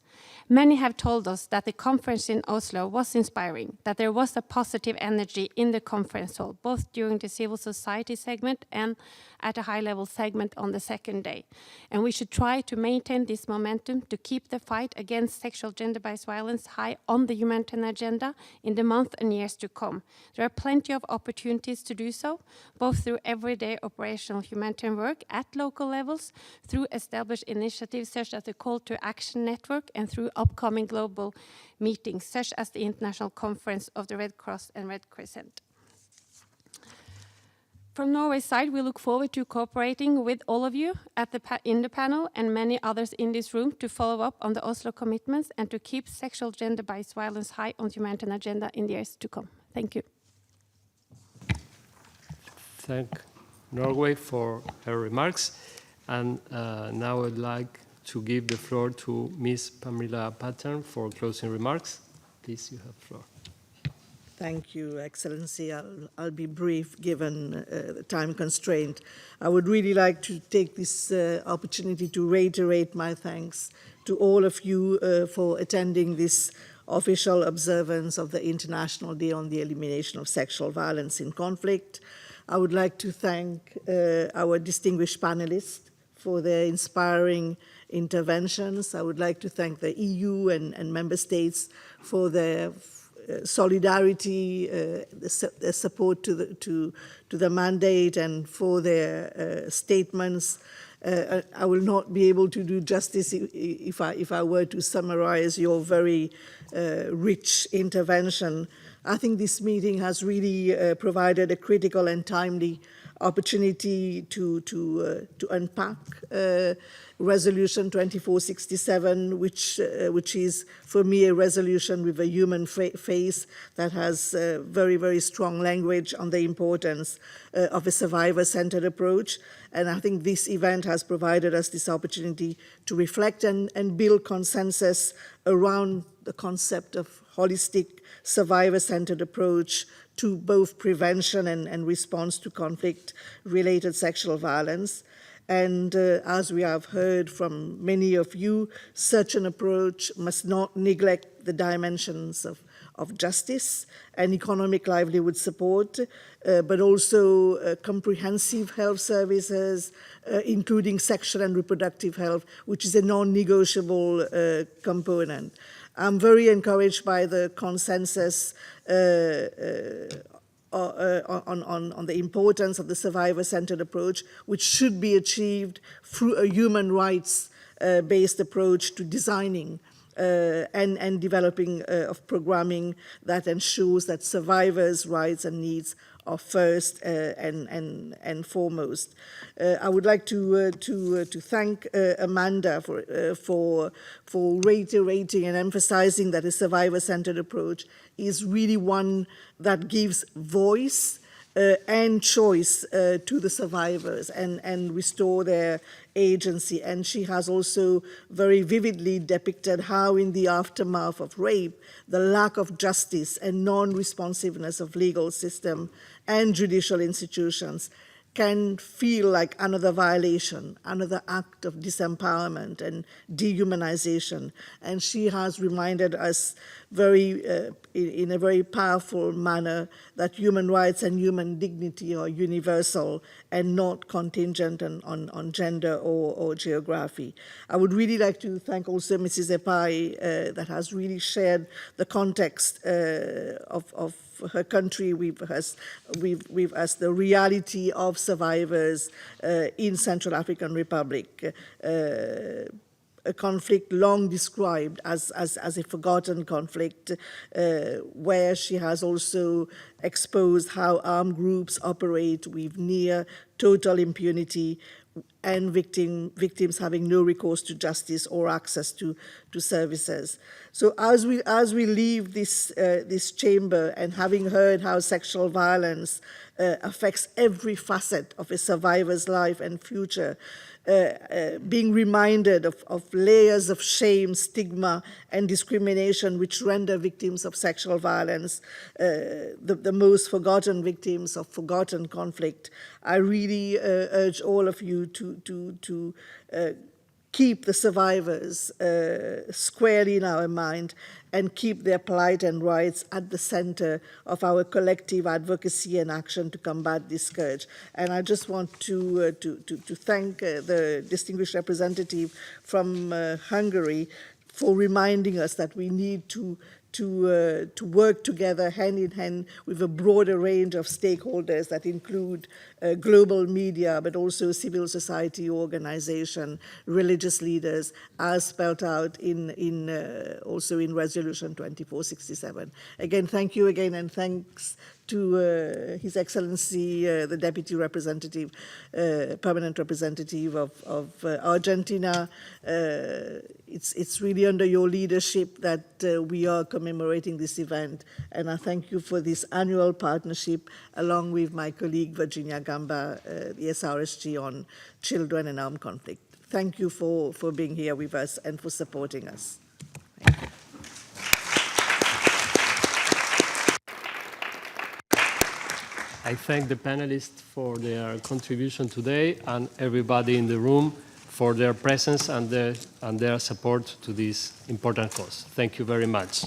Many have told us that the conference in Oslo was inspiring, that there was a positive energy in the conference hall, both during the civil society segment and at a high-level segment on the second day. And we should try to maintain this momentum to keep the fight against sexual gender-based violence high on the humanitarian agenda in the months and years to come. There are plenty of opportunities to do so, both through everyday operational humanitarian work at local levels, through established initiatives such as the Call to Action Network, and through upcoming global meetings, such as the International Conference of the Red Cross and Red Crescent. From Norway's side, we look forward to cooperating with all of you in the panel and many others in this room to follow up on the Oslo commitments and to keep sexual gender-based violence high on the humanitarian agenda in the years to come. Thank you. Thank Norway for her remarks. And now I'd like to give the floor to Ms. Pamela Patton for closing remarks. Please, you have the floor. Thank you, Excellency. I'll be brief given the time constraint. I would really like to take this opportunity to reiterate my thanks to all of you for attending this official observance of the International Day on the Elimination of Sexual Violence in Conflict. I would like to thank our distinguished panelists for their inspiring interventions. I would like to thank the EU and member states for their solidarity, their support to the mandate, and for their statements. I will not be able to do justice if I were to summarize your very rich intervention. I think this meeting has really provided a critical and timely opportunity to unpack Resolution 2467, which is, for me, a resolution with a human face that has very, very strong language on the importance of a survivor-centered approach. And I think this event has provided us this opportunity to reflect and build consensus around the concept of holistic survivor-centered approach to both prevention and response to conflict-related sexual violence. And as we have heard from many of you, such an approach must not neglect the dimensions of justice and economic livelihood support, but also comprehensive health services, including sexual and reproductive health, which is a non-negotiable component. I'm very encouraged by the consensus on the importance of the survivor-centered approach, which should be achieved through a human rights-based approach to designing and developing of programming that ensures that survivors' rights and needs are first and foremost. I would like to thank Amanda for reiterating and emphasizing that a survivor-centered approach is really one that gives voice and choice to the survivors and restore their agency. And she has also very vividly depicted how in the aftermath of rape, the lack of justice and non-responsiveness of legal system and judicial institutions can feel like another violation, another act of disempowerment and dehumanization. And she has reminded us in a very powerful manner that human rights and human dignity are universal and not contingent on gender or geography. I would really like to thank also Mrs. Epai that has really shared the context of her country with us, the reality of survivors in Central African Republic, a conflict long described as a forgotten conflict, where she has also exposed how armed groups operate with near total impunity, and victims having no recourse to justice or access to services. So as we leave this chamber, and having heard how sexual violence affects every facet of a survivor's life and future, being reminded of layers of shame, stigma, and discrimination which render victims of sexual violence the most forgotten victims of forgotten conflict, I really urge all of you to keep the survivors squarely in our mind and keep their plight and rights at the center of our collective advocacy and action to combat this scourge. And I just want to thank the distinguished representative from Hungary for reminding us that we need to work together hand in hand with a broader range of stakeholders that include global media, but also civil society organization, religious leaders, as spelled out also in Resolution 2467. Again, thank you again, and thanks to His Excellency, the Deputy Representative, Permanent Representative of Argentina. It's really under your leadership that we are commemorating this event, and I thank you for this annual partnership along with my colleague Virginia Gamba, the SRSG on children and armed conflict. Thank you for being here with us and for supporting us. Thank you. I thank the panelists for their contribution today, and everybody in the room for their presence and their support to this important cause. Thank you very much.